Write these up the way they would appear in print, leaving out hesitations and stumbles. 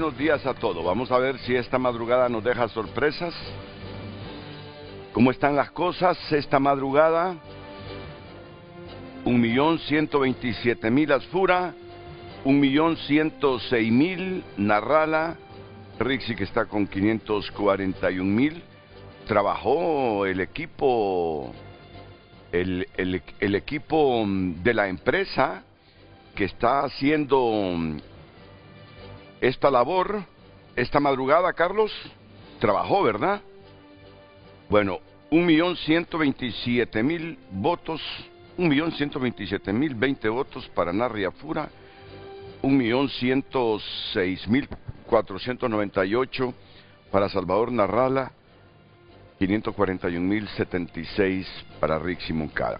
buenos días a todos. Vamos a ver si esta madrugada nos deja sorpresas. ¿Cómo están las cosas esta madrugada? 1.127.000 Asfura, 1.106.000 Narrala, Rixi que está con 541.000. Trabajó el equipo, el equipo de la empresa que está haciendo esta labor esta madrugada, Carlos. Trabajó, ¿verdad? Bueno, 1.127.000 votos, 1.127.020 votos para Narri Afura, 1.106.498 para Salvador Narrala, 541.076 para Rixi Moncada.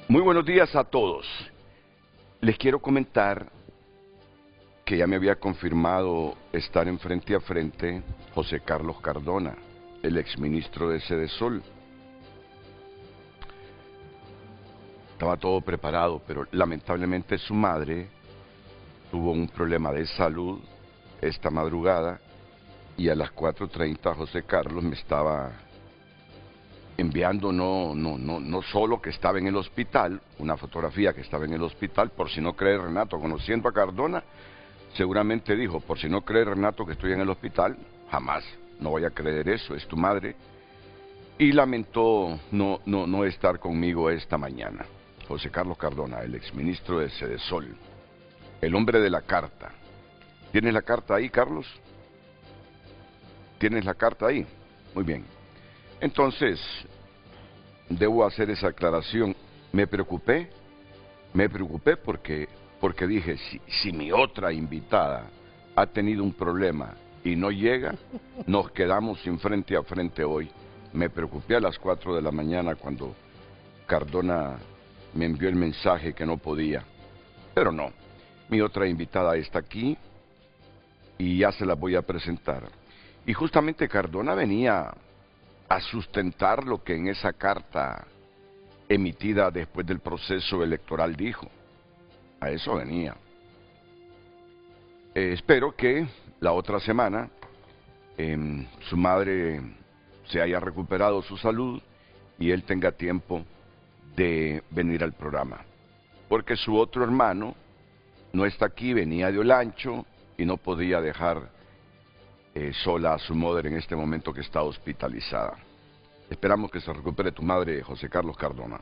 Muy buenos días a todos. Les quiero comentar que ya me había confirmado estar en frente a frente José Carlos Cardona, el exministro de Sedesol. Estaba todo preparado, pero lamentablemente su madre tuvo un problema de salud esta madrugada y a las 4:30 José Carlos me estaba enviando no solo que estaba en el hospital, una fotografía que estaba en el hospital, por si no cree Renato, conociendo a Cardona, seguramente dijo, por si no cree Renato que estoy en el hospital, jamás, no voy a creer eso, es tu madre. Y lamentó no estar conmigo esta mañana. José Carlos Cardona, el exministro de Sedesol, el hombre de la carta. ¿Tienes la carta ahí, Carlos? ¿Tienes la carta ahí? Muy bien. Entonces, debo hacer esa aclaración. Me preocupé porque dije, si mi otra invitada ha tenido un problema y no llega, nos quedamos sin frente a frente hoy. Me preocupé a las 4 de la mañana cuando Cardona me envió el mensaje que no podía. Pero no, mi otra invitada está aquí y ya se la voy a presentar. Y justamente Cardona venía a sustentar lo que en esa carta emitida después del proceso electoral dijo. A eso venía. Espero que la otra semana su madre se haya recuperado su salud y él tenga tiempo de venir al programa. Porque su otro hermano no está aquí, venía de Olancho y no podía dejar sola a su madre en este momento que está hospitalizada. Esperamos que se recupere tu madre, José Carlos Cardona.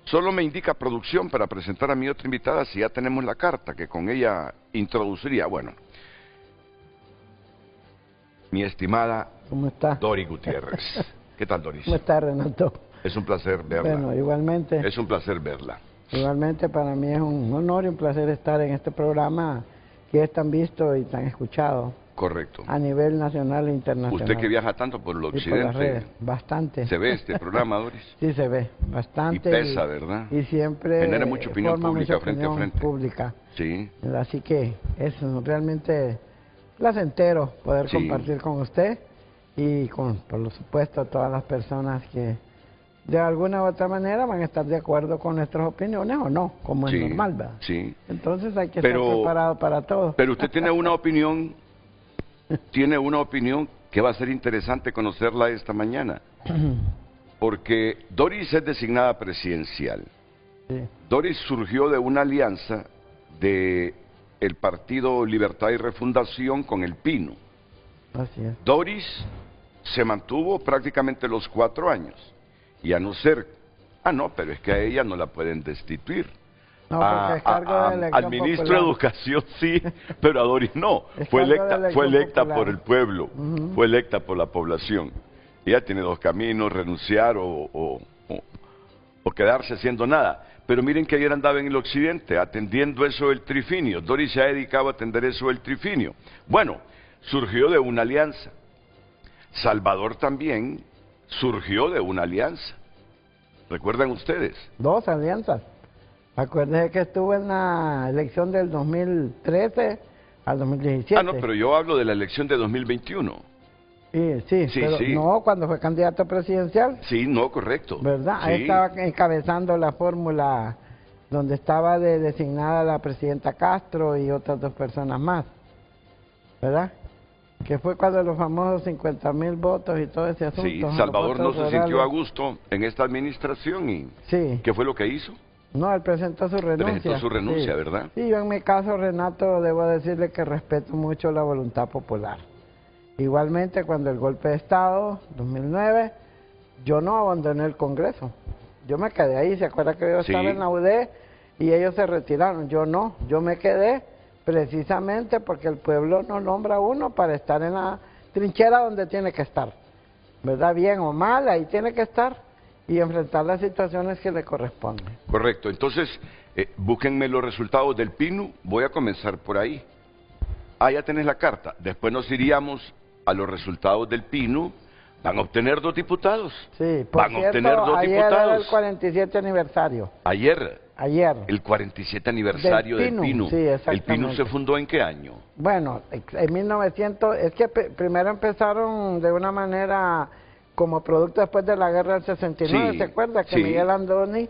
Solo me indica producción para presentar a mi otra invitada si ya tenemos la carta, que con ella introduciría. Bueno, mi estimada ¿Cómo está? Doris Gutiérrez. ¿Qué tal, Doris? ¿Cómo está, Renato? Es un placer verla. Bueno, igualmente. Es un placer verla. Igualmente para mí es un honor y un placer estar en este programa que es tan visto y tan escuchado. Correcto. A nivel nacional e internacional. Usted que viaja tanto por el occidente. Y por las redes, bastante. ¿Se ve este programa, Doris? Sí, se ve, bastante. Y pesa, ¿verdad? Y siempre genera mucha opinión pública frente a frente. Pública. Sí. Así que es realmente placentero poder compartir con usted y con, por supuesto, todas las personas que de alguna u otra manera van a estar de acuerdo con nuestras opiniones o no, como es normal, ¿verdad? Sí. Entonces hay que estar preparado para todo. Pero usted tiene una opinión, que va a ser interesante conocerla esta mañana. Porque Doris es designada presidencial. Sí. Doris surgió de una alianza de el Partido Libertad y Refundación con el Pino. Así es. Doris se mantuvo prácticamente los 4 años. Y a no ser... no, pero es que a ella no la pueden destituir. No, porque es cargo de elección al ministro popular. de Educación sí, pero a Doris no. Fue electa por el pueblo, fue electa por la población. Ella tiene 2 caminos, renunciar o quedarse haciendo nada. Pero miren que ayer andaba en el occidente atendiendo eso del trifinio. Doris se ha dedicado a atender eso del trifinio. Bueno, surgió de una alianza. Salvador también surgió de una alianza. ¿Recuerdan ustedes? 2 alianzas. Acuérdense que estuvo en la elección del 2013 al 2017. No, pero yo hablo de la elección de 2021. Sí, pero no, cuando fue candidato presidencial. Sí, no, correcto. ¿Verdad? Sí. Ahí estaba encabezando la fórmula donde estaba designada la presidenta Castro y otras 2 personas más, ¿verdad? Que fue cuando los famosos 50.000 votos y todo ese asunto. Sí, Salvador no se sintió a gusto en esta administración y sí. ¿qué fue lo que hizo? No, él presentó su renuncia. Presentó su renuncia, sí. ¿verdad? Sí, yo en mi caso, Renato, debo decirle que respeto mucho la voluntad popular. Igualmente, cuando el golpe de Estado, 2009, yo no abandoné el Congreso. Yo me quedé ahí, ¿se acuerda que yo estaba en la UD y ellos se retiraron? Yo no, yo me quedé precisamente porque el pueblo no nombra a uno para estar en la trinchera donde tiene que estar, ¿verdad? Bien o mal, ahí tiene que estar y enfrentar las situaciones que le corresponden. Correcto, entonces búsquenme los resultados del PINU, voy a comenzar por ahí. Ah, ya tenés la carta, después nos iríamos a los resultados del PINU. Van a obtener 2 diputados. Sí, por van cierto, a obtener 2 ayer diputados. Era el 47 aniversario. Ayer. El 47 aniversario del PINU. Sí, exactamente. ¿El PINU se fundó en qué año? Bueno, en 1900, es que primero empezaron de una manera como producto después de la guerra del 69, sí, ¿se acuerda? Que sí. Miguel Andoni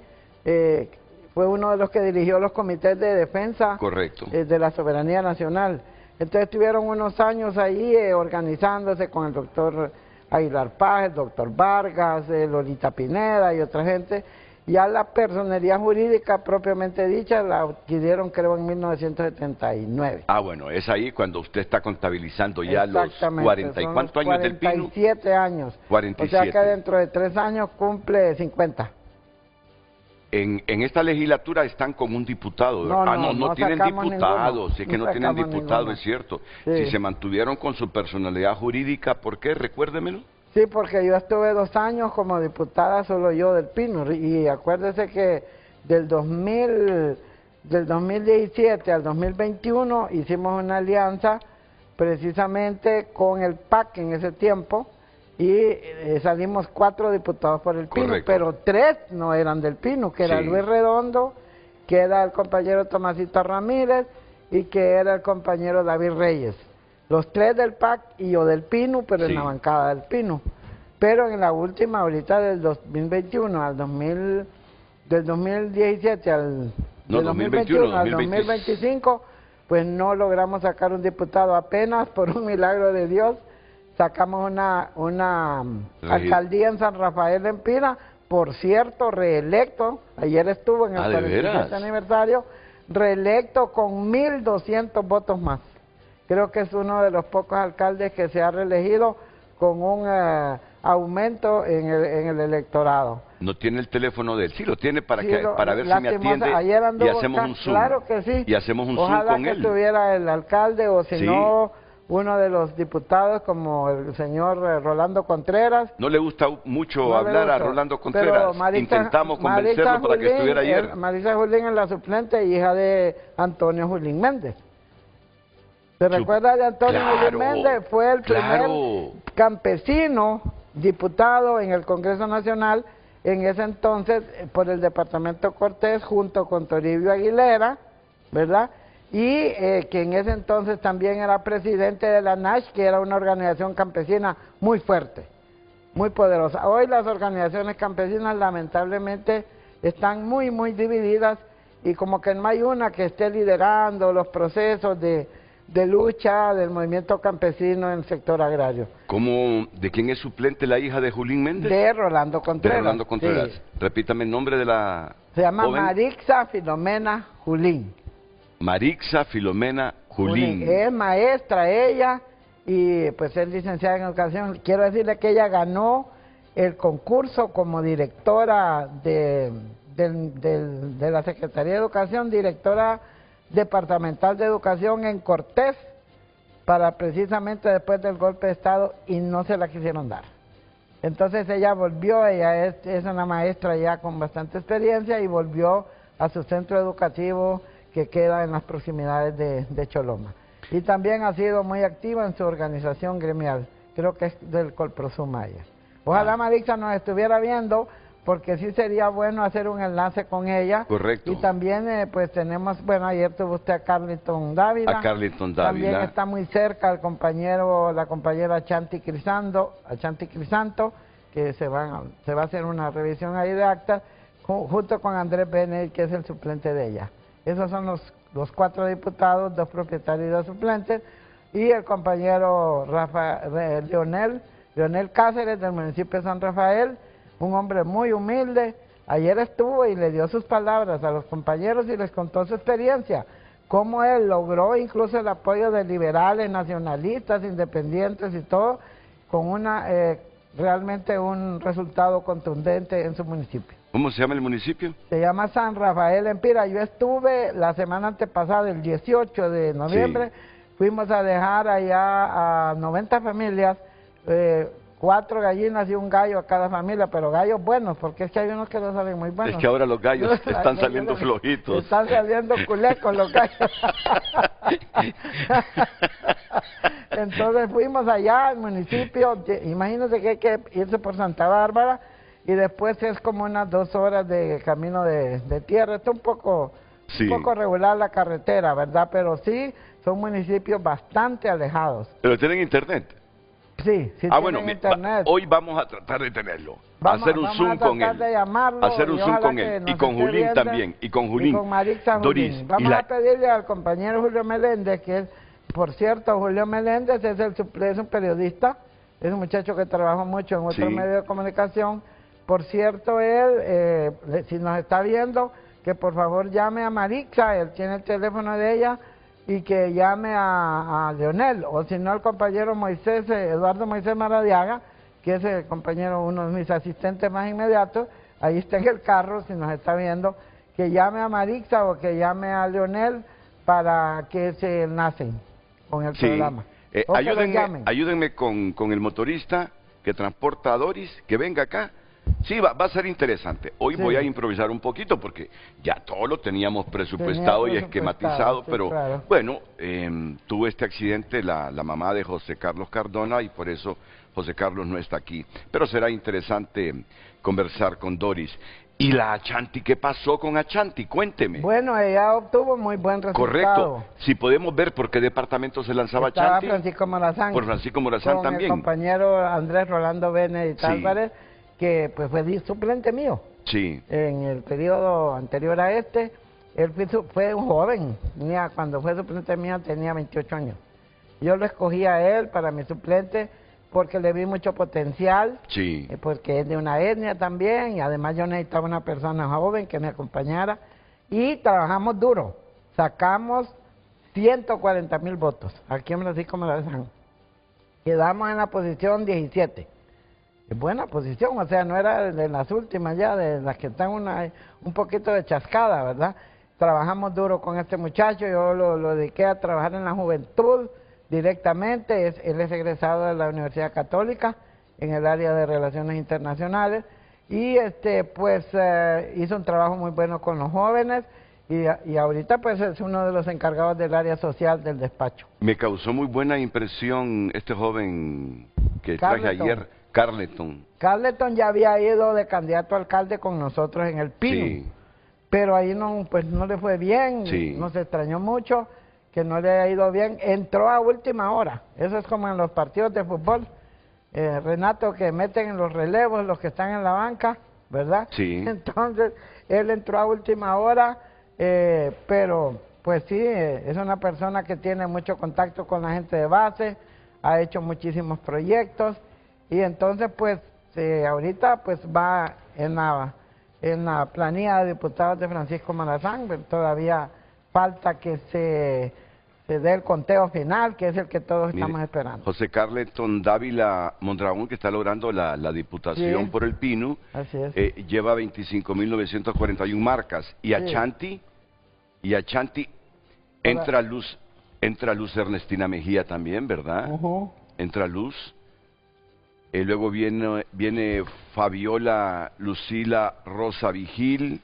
fue uno de los que dirigió los comités de defensa. Correcto. De la soberanía nacional. Entonces estuvieron unos años ahí organizándose con el doctor Aguilar Paz, el doctor Vargas, Lolita Pineda y otra gente. Ya la personería jurídica propiamente dicha la adquirieron creo en 1979. Ah, bueno, es ahí cuando usted está contabilizando ya los 40 y cuántos años del PINU. 47 años. 47. O sea que dentro de 3 años cumple 50. En esta legislatura están con un diputado. No tienen diputados, si es que no tienen diputado, es cierto. Sí. Si se mantuvieron con su personalidad jurídica, ¿por qué? Recuérdemelo. Sí, porque yo estuve 2 años como diputada, solo yo del PINU, y acuérdese que del 2017 al 2021 hicimos una alianza precisamente con el PAC en ese tiempo, y salimos 4 diputados por el PINU. Correcto. Pero 3 no eran del PINU, que era Luis Redondo, que era el compañero Tomasito Ramírez y que era el compañero David Reyes. Los 3 del PAC y yo del PINU, pero en la bancada del PINU. Pero en la última, ahorita del 2021 al del 2017 al del 2021 al 2025, pues no logramos sacar un diputado. Apenas por un milagro de Dios sacamos una alcaldía en San Rafael de Empira, por cierto, reelecto. Ayer estuvo en el 47 aniversario, reelecto con 1.200 votos más. Creo que es uno de los pocos alcaldes que se ha reelegido con un aumento en el electorado. No tiene el teléfono de él, sí lo tiene para ver si me atiende y hacemos un Zoom. Claro que sí. Y hacemos un Zoom con él. Ojalá que tuviera el alcalde o si no, uno de los diputados como el señor Rolando Contreras. No le gusta mucho hablar a Rolando Contreras. Intentamos convencerlo para que estuviera ayer. Marisa Julín es la suplente, hija de Antonio Julín Méndez. ¿Se recuerda de Antonio Julín Méndez? Fue el primer campesino diputado en el Congreso Nacional, en ese entonces por el departamento Cortés, junto con Toribio Aguilera, ¿verdad? Y que en ese entonces también era presidente de la NASH, que era una organización campesina muy fuerte, muy poderosa. Hoy las organizaciones campesinas lamentablemente están muy divididas y como que no hay una que esté liderando los procesos de lucha del movimiento campesino en el sector agrario. ¿De quién es suplente la hija de Julín Méndez? De Rolando Contreras. De Rolando Contreras. Sí. Repítame el nombre de la Se llama joven. Marixa Filomena Julín. Marixa Filomena Julín. Es maestra ella y pues es licenciada en educación. Quiero decirle que ella ganó el concurso como directora de la Secretaría de Educación, directora departamental de educación en Cortés, para precisamente después del golpe de Estado, y no se la quisieron dar. Entonces ella volvió, ella es una maestra ya con bastante experiencia y volvió a su centro educativo que queda en las proximidades de Choloma. Y también ha sido muy activa en su organización gremial, creo que es del Colprosuma ella. Ojalá Marixa nos estuviera viendo, porque sí sería bueno hacer un enlace con ella. Correcto. Y también pues tenemos, bueno, ayer tuvo usted a Carliton Dávila. A Carliton Dávila. También está muy cerca el compañero, la compañera Chanti Crisanto, que se va a hacer una revisión ahí de actas, junto con Andrés Benedict, que es el suplente de ella. Esos son los 4 diputados, 2 propietarios y 2 suplentes, y el compañero Leonel Cáceres del municipio de San Rafael, un hombre muy humilde. Ayer estuvo y le dio sus palabras a los compañeros y les contó su experiencia, cómo él logró incluso el apoyo de liberales, nacionalistas, independientes y todo, con realmente un resultado contundente en su municipio. ¿Cómo se llama el municipio? Se llama San Rafael Empira. Yo estuve la semana antepasada, el 18 de noviembre, sí. Fuimos a dejar allá a 90 familias, 4 gallinas y un gallo a cada familia, pero gallos buenos, porque es que hay unos que no salen muy buenos. Es que ahora los gallos están saliendo flojitos. Están saliendo culecos los gallos. Entonces fuimos allá al municipio, imagínense que hay que irse por Santa Bárbara, y después es como unas 2 horas de camino de tierra. Está un poco regular la carretera, ¿verdad? Pero sí, son municipios bastante alejados. ¿Pero tienen internet? Sí, sí. Bueno, internet. Hoy vamos a tratar de tenerlo. Hacer un Zoom con él. Hacer un Zoom con él. Y con Julín también. Y con Julín. Y con Marixa Doris. Vamos a pedirle al compañero Julio Meléndez, que es, por cierto, Julio Meléndez es un periodista, es un muchacho que trabajó mucho en otros medios de comunicación. Por cierto, él, si nos está viendo, que por favor llame a Marixa, él tiene el teléfono de ella, y que llame a Leonel, o si no al compañero Eduardo Moisés Maradiaga, que es el compañero, uno de mis asistentes más inmediatos, ahí está en el carro, si nos está viendo, que llame a Marixa o que llame a para que se enlacen con el programa. Ayúdenme con el motorista que transporta a Doris, que venga acá. Sí, va a ser interesante. Hoy voy a improvisar un poquito porque ya todo lo teníamos presupuestado y esquematizado, pero claro. Bueno, tuvo este accidente la mamá de José Carlos Cardona y por eso José Carlos no está aquí. Pero será interesante conversar con Doris. ¿Y la Achanti? ¿Qué pasó con Achanti? Cuénteme. Bueno, ella obtuvo muy buen resultado. Correcto. Si podemos ver por qué departamento se lanzaba Achanti. Francisco Morazán. Por Francisco Morazán también. Con el compañero Andrés Rolando Benedict Álvarez, que pues fue suplente mío. Sí. En el periodo anterior a este, él fue un joven. Cuando fue suplente mío tenía 28 años. Yo lo escogí a él para mi suplente porque le vi mucho potencial, porque es de una etnia también, y además yo necesitaba una persona joven que me acompañara, y trabajamos duro. Sacamos 140,000 votos, aquí en Francisco Morazán. Quedamos en la posición 17. Es buena posición, o sea, no era de las últimas ya, de las que están un poquito de chascada, ¿verdad? Trabajamos duro con este muchacho, yo lo dediqué a trabajar en la juventud directamente. Él es egresado de la Universidad Católica en el área de Relaciones Internacionales, y hizo un trabajo muy bueno con los jóvenes, y ahorita pues es uno de los encargados del área social del despacho. Me causó muy buena impresión este joven que traje ayer. Carleton ya había ido de candidato a alcalde con nosotros en el Pino, pero ahí no le fue bien, nos extrañó mucho que no le haya ido bien. Entró a última hora, eso es como en los partidos de fútbol, Renato, que meten en los relevos los que están en la banca, ¿verdad? Sí. Entonces él entró a última hora, pero pues sí, es una persona que tiene mucho contacto con la gente de base, ha hecho muchísimos proyectos. Y entonces, pues, ahorita pues va en la planilla de diputados de Francisco Morazán, pero todavía falta que se dé el conteo final, que es el que todos estamos esperando. José Carleton Dávila Mondragón, que está logrando la diputación por el Pino, así es. Lleva 25.941 marcas. Y Achanti, entra Luz Ernestina Mejía también, ¿verdad? Entra Luz. Luego viene Fabiola Lucila Rosa Vigil,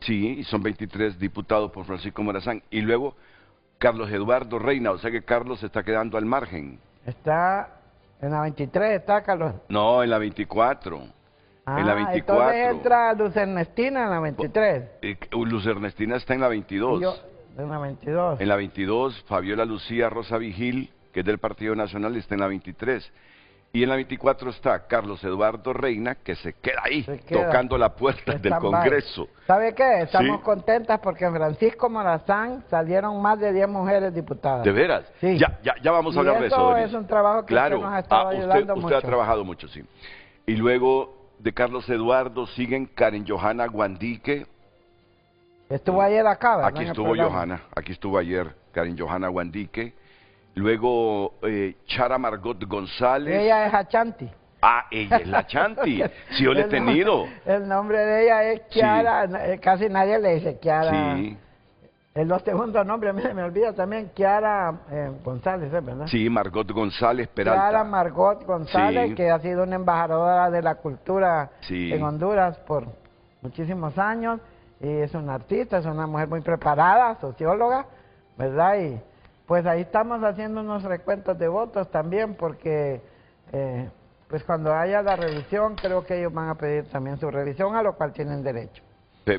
y son 23 diputados por Francisco Morazán. Y luego Carlos Eduardo Reina, o sea que Carlos se está quedando al margen. Está en la 23, ¿está Carlos? No, en la 24. En la 24. Entonces entra Luz Ernestina en la 23. Luz Ernestina está en la 22. En la 22. En la 22, Fabiola Lucía Rosa Vigil, que es del Partido Nacional, está en la 23. Y en la 24 está Carlos Eduardo Reina, que se queda ahí, tocando la puerta del Congreso. ¿Sabe qué? Estamos contentas porque en Francisco Morazán salieron más de 10 mujeres diputadas. ¿De veras? Sí. Ya vamos a hablar de eso. Es un trabajo que usted nos ha estado ayudando mucho. Usted ha trabajado mucho, sí. Y luego de Carlos Eduardo siguen Karen Johanna Guandique. Estuvo ayer acá, ¿verdad? Aquí estuvo Johanna, aquí estuvo ayer Karen Johanna Guandique. Luego Chara Margot González. Ella es Achanti. Ah, ella es la Chanti. Sí, yo le he tenido. El nombre de ella es Kiara, sí. Casi nadie le dice Kiara. Sí. En los segundos nombres, a mí se me olvida también Kiara González, ¿verdad? Sí, Margot González Peralta. Kiara Margot González, sí, que ha sido una embajadora de la cultura en Honduras por muchísimos años. Y es una artista, es una mujer muy preparada, socióloga, ¿verdad? Y pues ahí estamos haciendo unos recuentos de votos también, porque pues cuando haya la revisión, creo que ellos van a pedir también su revisión, a lo cual tienen derecho.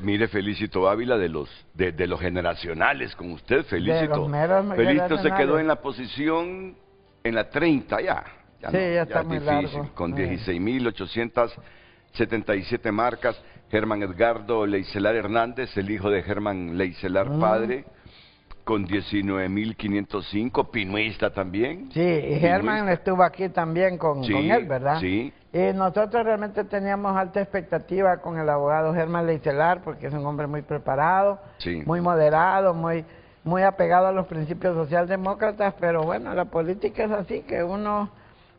Mire, Felicito Ávila, de los generacionales con usted, Felicito. De los meros Felicito se quedó en la posición, en la 30 ya. Sí, ya está muy difícil, largo. Con 16.877 marcas. Germán Edgardo Leicelar Hernández, el hijo de Germán Leicelar padre, con 19.505, pinuista también. Sí, y Germán estuvo aquí también con él, ¿verdad? Sí. Y nosotros realmente teníamos alta expectativa con el abogado Germán Leicelar, porque es un hombre muy preparado, muy moderado, muy apegado a los principios socialdemócratas, pero bueno, la política es así, que uno,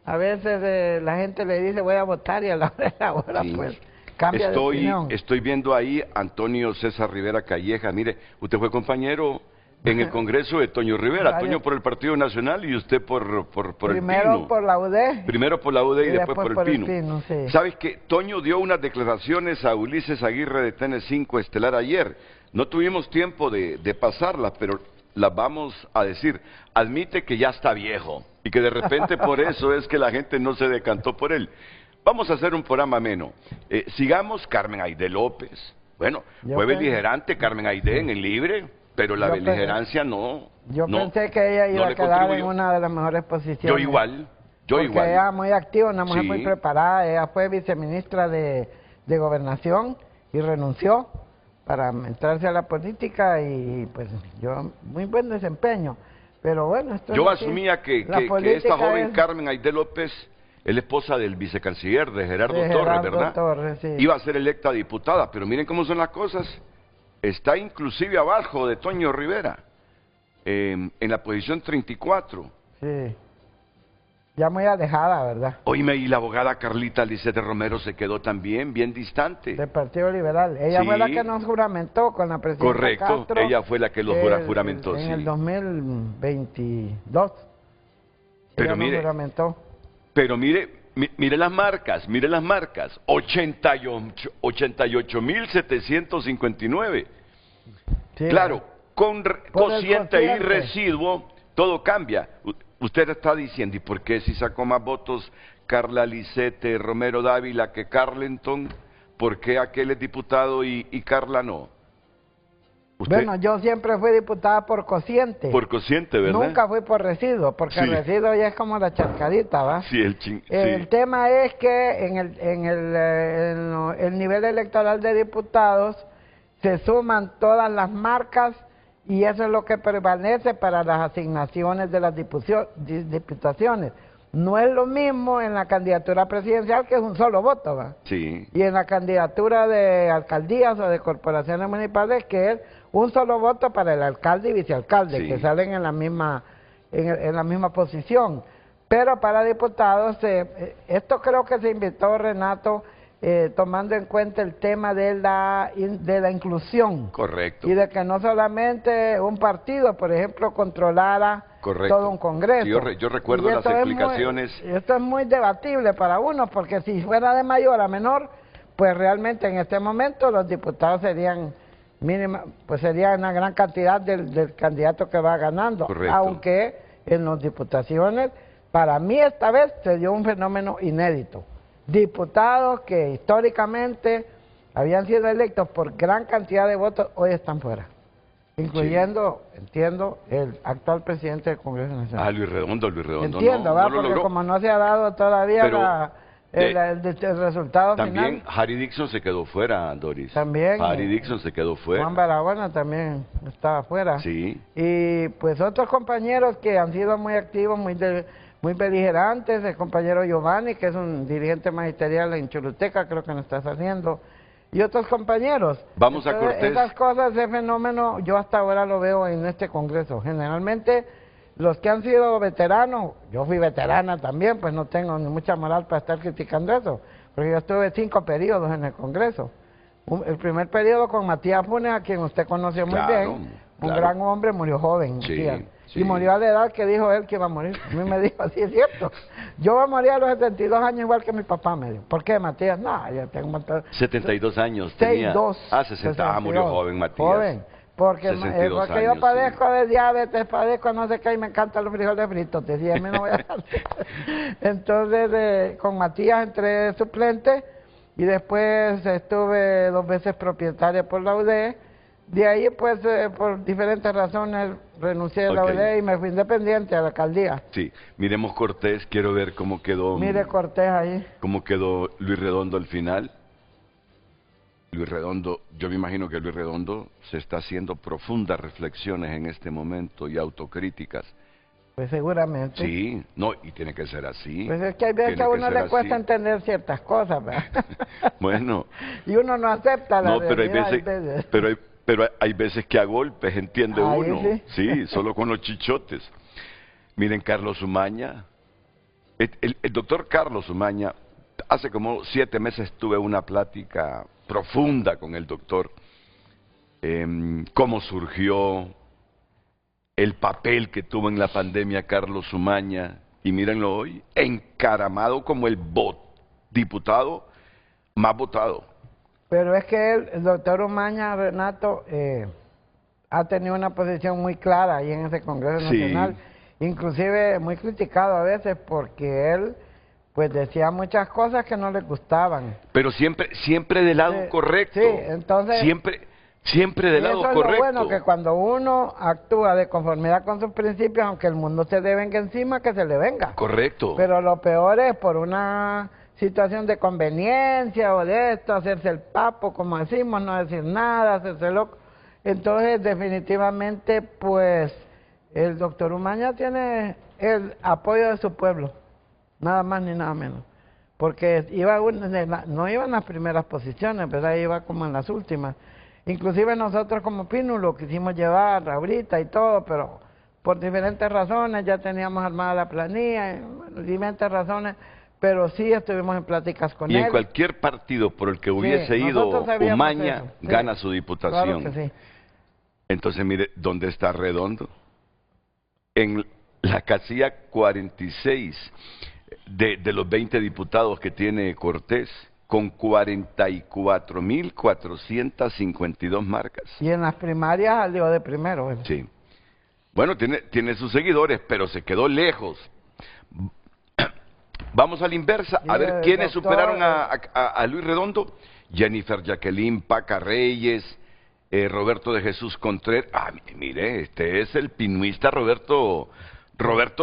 a veces la gente le dice voy a votar y a la hora de la hora, pues cambia de opinión. Estoy viendo ahí Antonio César Rivera Calleja. Mire, usted fue compañero en el Congreso de Toño Rivera, Toño por el Partido Nacional y usted por el Pino. Primero por la UD. Primero por la UD y después por el Pino. Sí. ¿Sabes qué? Toño dio unas declaraciones a Ulises Aguirre de TN5 Estelar ayer. No tuvimos tiempo de pasarlas, pero las vamos a decir. Admite que ya está viejo y que de repente por eso es que la gente no se decantó por él. Vamos a hacer un programa ameno. Sigamos Carmen Aide López. Bueno, fue beligerante Carmen Aide en el Libre, pero la beligerancia no. Yo pensé que ella iba a quedar en una de las mejores posiciones. Yo igual. Porque ella muy activa, una mujer muy preparada. Ella fue viceministra de Gobernación y renunció para entrarse a la política y pues yo, muy buen desempeño. Pero bueno, yo asumía que esta joven Carmen Aide López es la esposa del vicecanciller, de Gerardo Torres, ¿verdad? Torres, sí. Iba a ser electa diputada, pero miren cómo son las cosas. Está inclusive abajo de Toño Rivera, en la posición 34. Sí. Ya muy alejada, ¿verdad? Oíme, y la abogada Carlita Lisette Romero se quedó también bien distante. Del Partido Liberal. Ella fue la que nos juramentó con la presidenta Castro. Ella fue la que los juramentó, en el 2022. Pero mire, juramentó. Pero mire las marcas, 88.759. Sí, claro, con cociente y residuo, todo cambia. Usted está diciendo, ¿y por qué si sacó más votos Carla Lisette Romero Dávila que Carlenton? ¿Por qué aquel es diputado y Carla no? Bueno, yo siempre fui diputada por cociente. Por cociente, ¿verdad? Nunca fui por residuo, porque el residuo ya es como la chascadita, ¿va? Sí, el tema es que en el nivel electoral de diputados se suman todas las marcas y eso es lo que prevalece para las asignaciones de las diputaciones. No es lo mismo en la candidatura presidencial, que es un solo voto, ¿va? Sí. Y en la candidatura de alcaldías o de corporaciones municipales, que es un solo voto para el alcalde y vicealcalde, que salen en la misma posición. Pero para diputados, esto creo que se invitó Renato, tomando en cuenta el tema de la inclusión. Correcto. Y de que no solamente un partido, por ejemplo, controlara todo un congreso. Sí, yo recuerdo las explicaciones. Esto es muy debatible para uno, porque si fuera de mayor a menor, pues realmente en este momento los diputados serían mínima, pues sería una gran cantidad del candidato que va ganando. Correcto. Aunque en las diputaciones, para mí esta vez se dio un fenómeno inédito. Diputados que históricamente habían sido electos por gran cantidad de votos, hoy están fuera. incluyendo, entiendo, el actual presidente del Congreso Nacional. Ah, Luis Redondo. Entiendo, no, ¿va? no lo Porque logró. como no se ha dado todavía Pero el resultado también final. Harry Dixon se quedó fuera, Doris. También. Harry Dixon se quedó fuera. Juan Barahona también estaba fuera. Sí. Y pues otros compañeros que han sido muy activos, muy beligerantes, el compañero Giovanni, que es un dirigente magisterial en Choluteca, creo que nos está haciendo, y otros compañeros. Vamos a Entonces, Cortés. esas cosas, ese fenómeno, yo hasta ahora lo veo en este Congreso. Generalmente, los que han sido veteranos, yo fui veterana también, pues no tengo ni mucha moral para estar criticando eso, porque yo estuve 5 periodos en el Congreso. El primer periodo con Matías Funes, a quien usted conoció muy bien, un gran hombre, murió joven, Matías. Sí. Y murió a la edad que dijo él que iba a morir. A mí me dijo, así es cierto. Yo voy a morir a los 72 años igual que mi papá, me dijo. ¿Por qué, Matías? No, ya tengo un montón. 72 años tenía. 62. Murió joven, Matías. Joven. Porque yo años, padezco de diabetes, padezco no sé qué, y me encantan los frijoles fritos. Decía, a mí no voy a... Entonces, con Matías entré suplente, y después estuve 2 veces propietaria por la UDE. De ahí, pues, por diferentes razones, renuncié a la UDE y me fui independiente a la alcaldía. Sí, miremos Cortés, quiero ver cómo quedó. Mire Cortés ahí. Cómo quedó Luis Redondo al final. Luis Redondo, yo me imagino que Luis Redondo se está haciendo profundas reflexiones en este momento y autocríticas. Pues seguramente. Sí, no, y tiene que ser así. Pues es que hay veces que a uno le cuesta entender ciertas cosas, ¿verdad? Bueno. Y uno no acepta la realidad. Pero hay veces que a golpes entiende uno. Sí, solo con los chichotes. Miren, Carlos Umaña. El doctor Carlos Umaña, hace como 7 meses tuve una plática profunda con el doctor. Cómo surgió, el papel que tuvo en la pandemia Carlos Umaña, y mírenlo hoy, encaramado como el diputado más votado. Pero es que el doctor Umaña, Renato, ha tenido una posición muy clara ahí en ese Congreso Nacional, inclusive muy criticado a veces porque él pues decía muchas cosas que no le gustaban. Pero siempre del lado correcto. Sí, entonces... Siempre del lado correcto. Eso es lo bueno, que cuando uno actúa de conformidad con sus principios, aunque el mundo se le venga encima, que se le venga. Correcto. Pero lo peor es por una situación de conveniencia o de esto, hacerse el papo, como decimos, no decir nada, hacerse loco. Entonces, definitivamente, pues, el doctor Umaña tiene el apoyo de su pueblo, nada más ni nada menos. Porque no iba en las primeras posiciones, ¿verdad? Iba como en las últimas. Inclusive nosotros como Pínulo quisimos llevar ahorita y todo, pero por diferentes razones ya teníamos armada la planilla, diferentes razones, pero sí estuvimos en pláticas con él. Y en cualquier partido por el que hubiese ido Umaña, gana su diputación. Claro que sí. Entonces, mire, ¿dónde está Redondo? En la casilla 46 de los 20 diputados que tiene Cortés, con 44.452 marcas. Y en las primarias salió de primero. Sí. Bueno, tiene sus seguidores, pero se quedó lejos. Vamos a la inversa, a ver quiénes superaron a Luis Redondo. Jennifer Jacqueline Paca Reyes, Roberto de Jesús Contreras. Ah, mire, este es el pinuista Roberto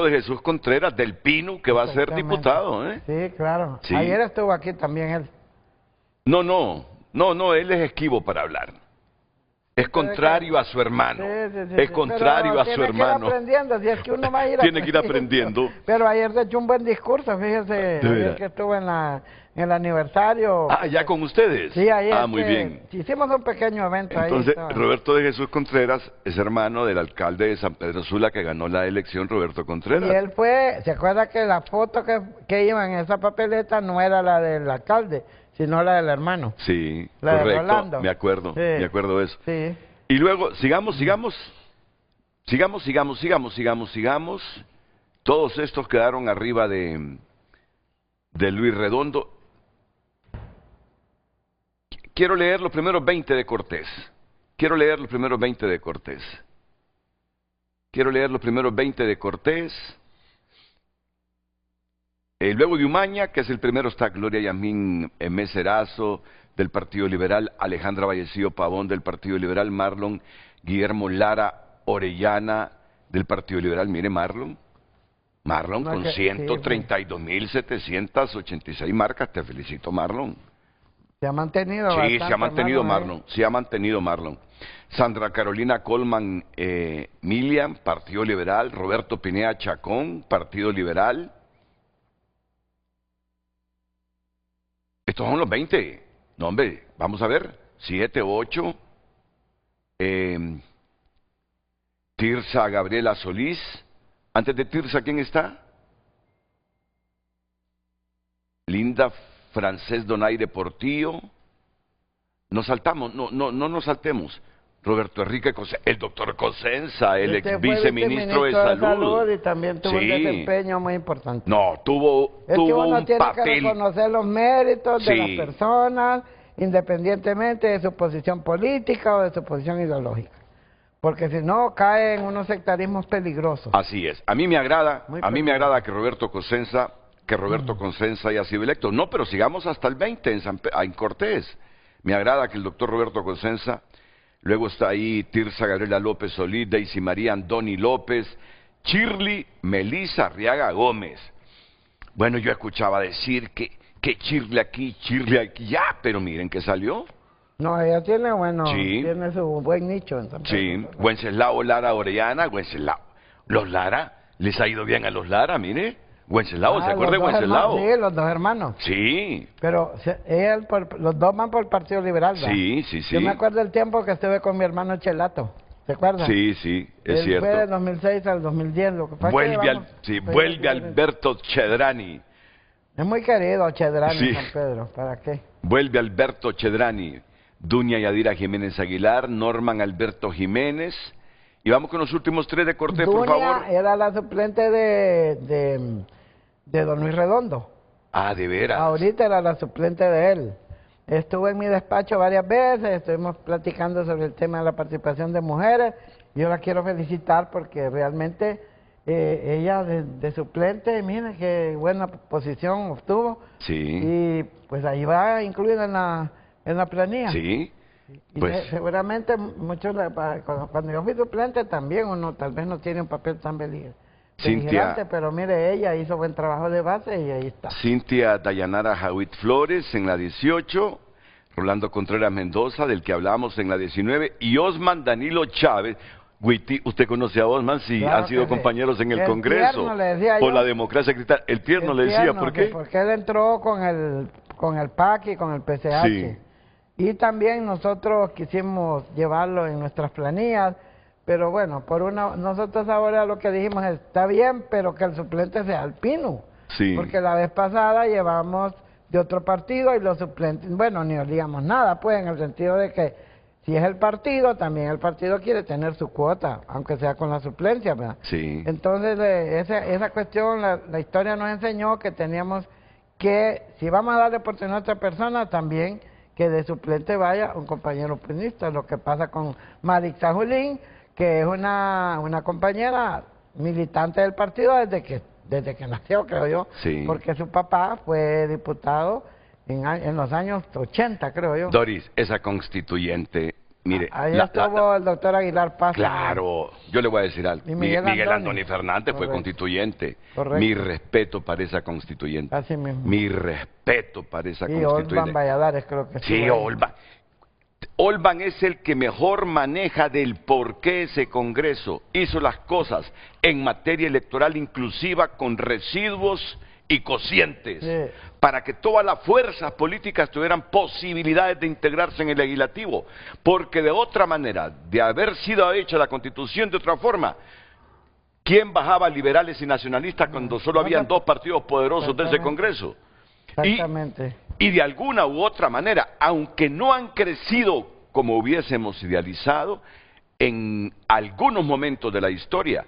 de Jesús Contreras, del Pino, que va a ser diputado, ¿eh? Sí, claro. Sí. Ayer estuvo aquí también él. No, él es esquivo para hablar. Es contrario a su hermano. Es contrario a su hermano. Tiene que ir aprendiendo, si es que uno va a ir Tiene que ir aprendiendo. Pero ayer se echó un buen discurso, fíjese, ayer que estuvo en el aniversario. Ah, ¿ya con ustedes? Sí, ayer. Ah, muy bien. Hicimos un pequeño evento ahí. Entonces, Roberto de Jesús Contreras es hermano del alcalde de San Pedro Sula que ganó la elección, Roberto Contreras. Y él ¿se acuerda que la foto que iba en esa papeleta no era la del alcalde, sino la del hermano? Sí, la correcto, de Rolando. me acuerdo de eso. Sí. Y luego, sigamos. Todos estos quedaron arriba de Luis Redondo. Quiero leer los primeros 20 de Cortés. Luego de Umaña, que es el primero, está Gloria Yasmín Meserazo, del Partido Liberal, Alejandra Vallecillo Pavón, del Partido Liberal, Marlon Guillermo Lara Orellana, del Partido Liberal. Mire, Marlon con 132.786 marcas. Te felicito, Marlon. Se ha mantenido Sí, bastante, se ha mantenido Marlon, se ha mantenido Marlon. Sandra Carolina Colman Milian, Partido Liberal. Roberto Pineda Chacón, Partido Liberal. Estos son los 20. No, hombre, vamos a ver. 7, 8. Tirsa Gabriela Solís. Antes de Tirsa, ¿quién está? Linda Francés Donaire Portillo. Nos saltamos, no nos saltemos. Roberto Enrique Cosenza, el doctor Cosenza, el ex viceministro de Salud. Y también tuvo un desempeño muy importante. No, tuvo que uno un tiene papel. Que reconocer los méritos de las personas, independientemente de su posición política o de su posición ideológica. Porque si no, cae en unos sectarismos peligrosos. Así es. A mí me agrada, que Roberto Cosenza haya sido electo. No, pero sigamos hasta el 20 en Cortés. Me agrada que el doctor Roberto Cosenza. Luego está ahí Tirsa Gabriela López Solís, Daisy María Andoni López, Shirley Melisa Arriaga Gómez. Bueno, yo escuchaba decir que Shirley aquí, ya, pero miren que salió. No, ella tiene, tiene su buen nicho en San Pedro. Sí, Wenceslao Lara Orellana, los Lara, les ha ido bien a los Lara, mire. Wenceslao, ¿se acuerda de Wenceslao? Sí, los dos hermanos. Sí. Pero los dos van por el Partido Liberal, ¿verdad? Sí. Yo me acuerdo del tiempo que estuve con mi hermano Chelato. ¿Se acuerda? Sí, es cierto. Fue del 2006 al 2010. Lo que pasa vuelve Alberto Chedrani. Es muy querido Chedrani, San Pedro. ¿Para qué? Vuelve Alberto Chedrani. Duña Yadira Jiménez Aguilar, Norman Alberto Jiménez. Y vamos con los últimos 3 de Cortés, por favor. Duña era la suplente de don Luis Redondo. Ah, de veras. Ahorita era la suplente de él. Estuvo en mi despacho varias veces, estuvimos platicando sobre el tema de la participación de mujeres. Yo la quiero felicitar porque realmente ella de suplente, mire qué buena posición obtuvo. Sí. Y pues ahí va incluida en la planilla. Sí. Y seguramente muchos, cuando yo fui suplente también uno tal vez no tiene un papel tan beligerante, pero mire, ella hizo buen trabajo de base y ahí está. Cintia Dayanara Jawit Flores en la 18, Rolando Contreras Mendoza, del que hablábamos, en la 19, y Osman Danilo Chávez. ¿Usted conoce a Osman? Sí, claro, han sido compañeros en el Congreso por la democracia cristiana. El tierno le decía, ¿por qué? Porque él entró con el PAC y con el PCH. Sí. Y también nosotros quisimos llevarlo en nuestras planillas, pero bueno, nosotros ahora lo que dijimos es, está bien, pero que el suplente sea el Pino. Sí. Porque la vez pasada llevamos de otro partido y los suplentes, bueno, ni digamos nada, pues, en el sentido de que si es el partido, también el partido quiere tener su cuota, aunque sea con la suplencia, ¿verdad? Sí. Entonces, esa cuestión, la historia nos enseñó que teníamos que, si vamos a darle oportunidad a otra persona, también que de suplente vaya un compañero pinista. Lo que pasa con Marixa Julín, que es una compañera militante del partido desde que nació, creo yo, porque su papá fue diputado en los años 80, creo yo. Doris, esa constituyente, mire... Ahí estuvo el doctor Aguilar Paz. Claro, yo le voy a decir algo. Miguel Andoni Fernández fue constituyente. Correcto. Mi respeto para esa constituyente. Así mismo. Mi respeto para esa constituyente. Y Olban Valladares creo que sí. Olban. Olban es el que mejor maneja del por qué ese Congreso hizo las cosas en materia electoral inclusiva con residuos y cocientes, para que todas las fuerzas políticas tuvieran posibilidades de integrarse en el legislativo, porque de otra manera, de haber sido hecha la Constitución de otra forma, ¿quién bajaba liberales y nacionalistas cuando solo habían 2 partidos poderosos de ese Congreso? Exactamente. Y de alguna u otra manera, aunque no han crecido como hubiésemos idealizado, en algunos momentos de la historia,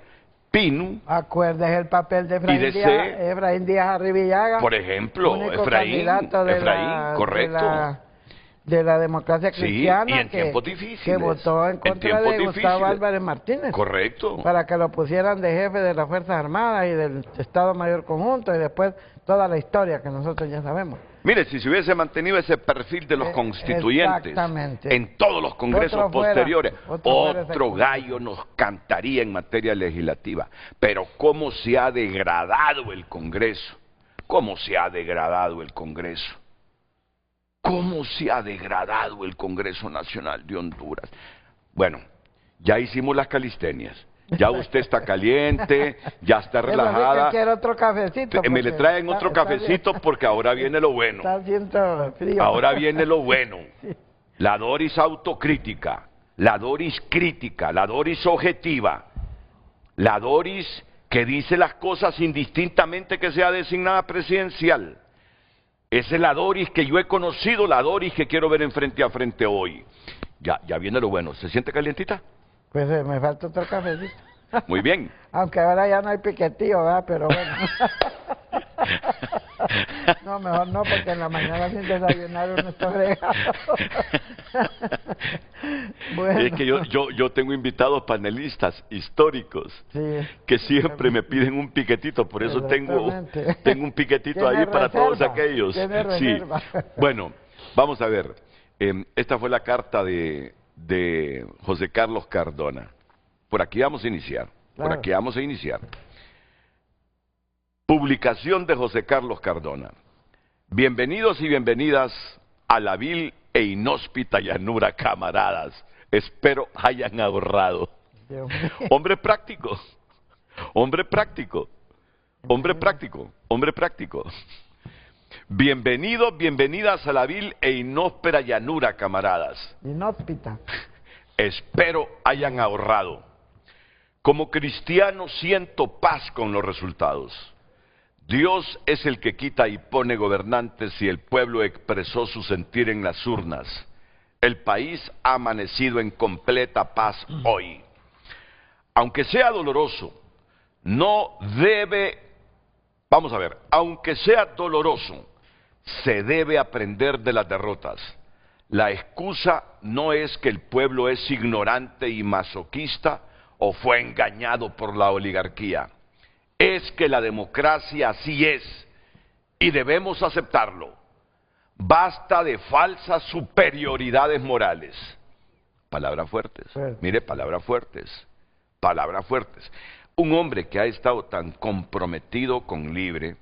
Pino... Acuérdese el papel de Efraín Díaz Arribillaga. Por ejemplo, Efraín, correcto. de la democracia cristiana, sí, y en tiempos difíciles, que votó en contra de Gustavo Álvarez Martínez. Correcto. Para que lo pusieran de jefe de las Fuerzas Armadas y del Estado Mayor Conjunto, y después toda la historia que nosotros ya sabemos. Mire, si se hubiese mantenido ese perfil de los constituyentes en todos los congresos posteriores, otro gallo nos cantaría en materia legislativa. Pero cómo se ha degradado el Congreso, cómo se ha degradado el Congreso. ¿Cómo se ha degradado el Congreso Nacional de Honduras? Bueno, ya hicimos las calistenias. Ya usted está caliente, ya está relajada. Quiero otro cafecito. Me le traen otro cafecito porque ahora viene lo bueno. Está haciendo frío. Ahora viene lo bueno. Sí. La Doris autocrítica, la Doris crítica, la Doris objetiva, la Doris que dice las cosas indistintamente que sea designada presidencial. Esa es la Doris que yo he conocido, la Doris que quiero ver en frente a frente hoy. Ya viene lo bueno. ¿Se siente calientita? Pues me falta otro cafecito. Muy bien. Aunque ahora ya no hay piquetío, ¿verdad? Pero bueno. No, mejor no, porque en la mañana sin desayunar uno está fregado. Bueno. Es que yo tengo invitados panelistas históricos, sí, que siempre me piden un piquetito, por eso tengo un piquetito ahí para todos aquellos. Sí. Bueno, vamos a ver. Esta fue la carta de José Carlos Cardona. Por aquí vamos a iniciar. Claro. Por aquí vamos a iniciar. Publicación de José Carlos Cardona. Bienvenidos y bienvenidas a la vil e inhóspita llanura, camaradas. Espero hayan ahorrado. Hombre práctico. Hombre práctico. Hombre práctico. Hombre práctico. Bienvenidos, bienvenidas a la vil e inhóspera llanura, camaradas. Inhóspita. Espero hayan ahorrado. Como cristiano siento paz con los resultados. Dios es el que quita y pone gobernantes y el pueblo expresó su sentir en las urnas. El país ha amanecido en completa paz hoy. Aunque sea doloroso, no debe, vamos a ver, aunque sea doloroso, se debe aprender de las derrotas. La excusa no es que el pueblo es ignorante y masoquista o fue engañado por la oligarquía. Es que la democracia así es y debemos aceptarlo. Basta de falsas superioridades morales. Palabras fuertes. Mire, palabras fuertes. Palabras fuertes. Un hombre que ha estado tan comprometido con Libre,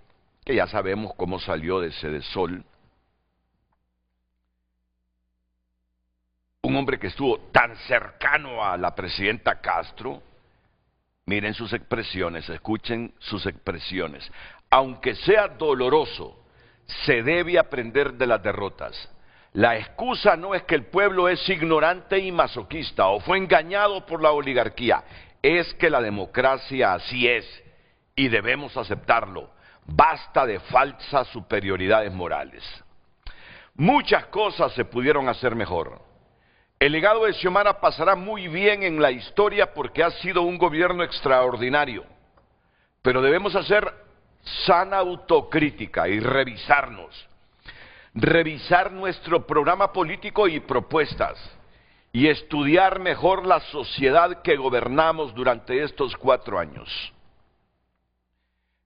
que ya sabemos cómo salió de Sedesol. Un hombre que estuvo tan cercano a la presidenta Castro. Miren sus expresiones, escuchen sus expresiones. Aunque sea doloroso, se debe aprender de las derrotas. La excusa no es que el pueblo es ignorante y masoquista o fue engañado por la oligarquía. Es que la democracia así es y debemos aceptarlo. Basta de falsas superioridades morales. Muchas cosas se pudieron hacer mejor. El legado de Xiomara pasará muy bien en la historia porque ha sido un gobierno extraordinario. Pero debemos hacer sana autocrítica y revisarnos. Revisar nuestro programa político y propuestas. Y estudiar mejor la sociedad que gobernamos durante estos 4 años.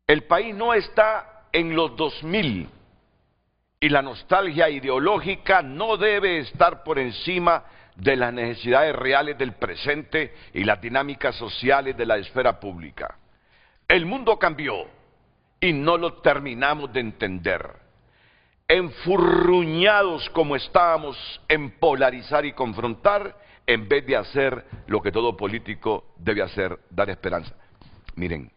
El país no está en los 2000 y la nostalgia ideológica no debe estar por encima de las necesidades reales del presente y las dinámicas sociales de la esfera pública. El mundo cambió y no lo terminamos de entender. Enfurruñados como estábamos en polarizar y confrontar, en vez de hacer lo que todo político debe hacer, dar esperanza. Miren,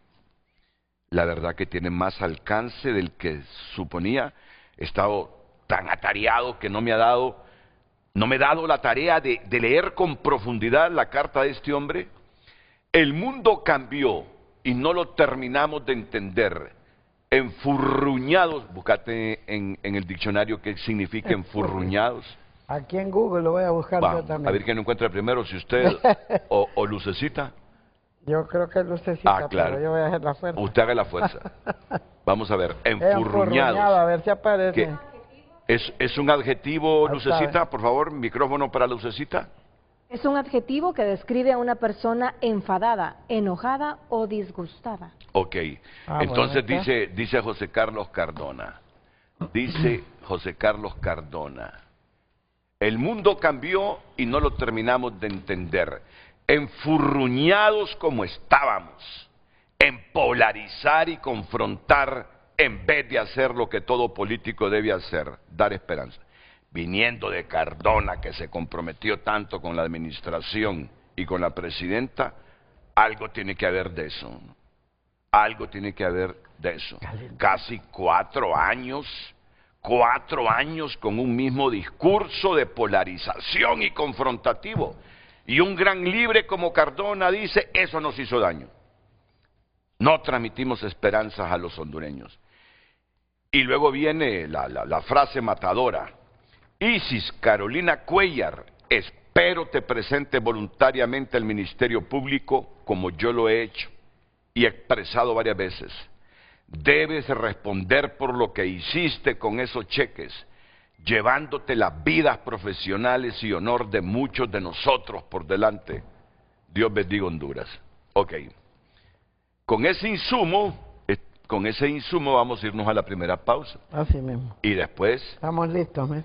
la verdad que tiene más alcance del que suponía. He estado tan atareado que no me he dado la tarea de leer con profundidad la carta de este hombre. El mundo cambió y no lo terminamos de entender. Enfurruñados, búscate en el diccionario qué significa enfurruñados. Aquí en Google lo voy a buscar yo también. A ver quién lo encuentra primero, si usted o Lucecita. Yo creo que es Lucecita, claro. Pero yo voy a hacer la fuerza. Usted haga la fuerza. Vamos a ver, enfurruñados. A ver si aparece. ¿Es un adjetivo, Lucecita? Por favor, micrófono para Lucecita. Es un adjetivo que describe a una persona enfadada, enojada o disgustada. Ok, entonces bueno, dice José Carlos Cardona. Dice José Carlos Cardona. El mundo cambió y no lo terminamos de entender. Enfurruñados como estábamos, en polarizar y confrontar en vez de hacer lo que todo político debe hacer, dar esperanza. Viniendo de Cardona, que se comprometió tanto con la administración y con la presidenta, algo tiene que haber de eso. Algo tiene que haber de eso. Casi 4 años con un mismo discurso de polarización y confrontativo. Y un gran libre como Cardona dice, eso nos hizo daño. No transmitimos esperanzas a los hondureños. Y luego viene la frase matadora. Isis Carolina Cuellar, espero te presentes voluntariamente al Ministerio Público como yo lo he hecho y expresado varias veces. Debes responder por lo que hiciste con esos cheques, llevándote las vidas profesionales y honor de muchos de nosotros por delante. Dios bendiga Honduras. Ok. Con ese insumo vamos a irnos a la primera pausa. Así mismo. Y después... Estamos listos, mire.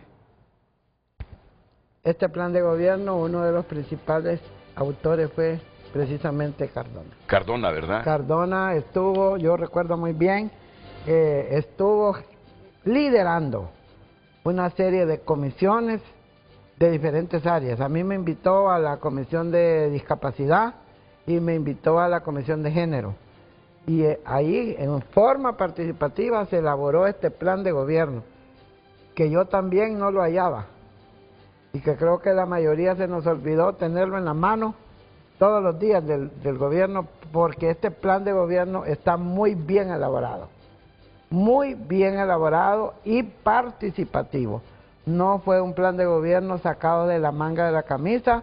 Este plan de gobierno, uno de los principales autores fue precisamente Cardona. Cardona, ¿verdad? Cardona estuvo, yo recuerdo muy bien, estuvo liderando una serie de comisiones de diferentes áreas. A mí me invitó a la Comisión de Discapacidad y me invitó a la Comisión de Género. Y ahí, en forma participativa, se elaboró este plan de gobierno, que yo también no lo hallaba. Y que creo que la mayoría se nos olvidó tenerlo en la mano todos los días del gobierno, porque este plan de gobierno está muy bien elaborado y participativo. No fue un plan de gobierno sacado de la manga de la camisa.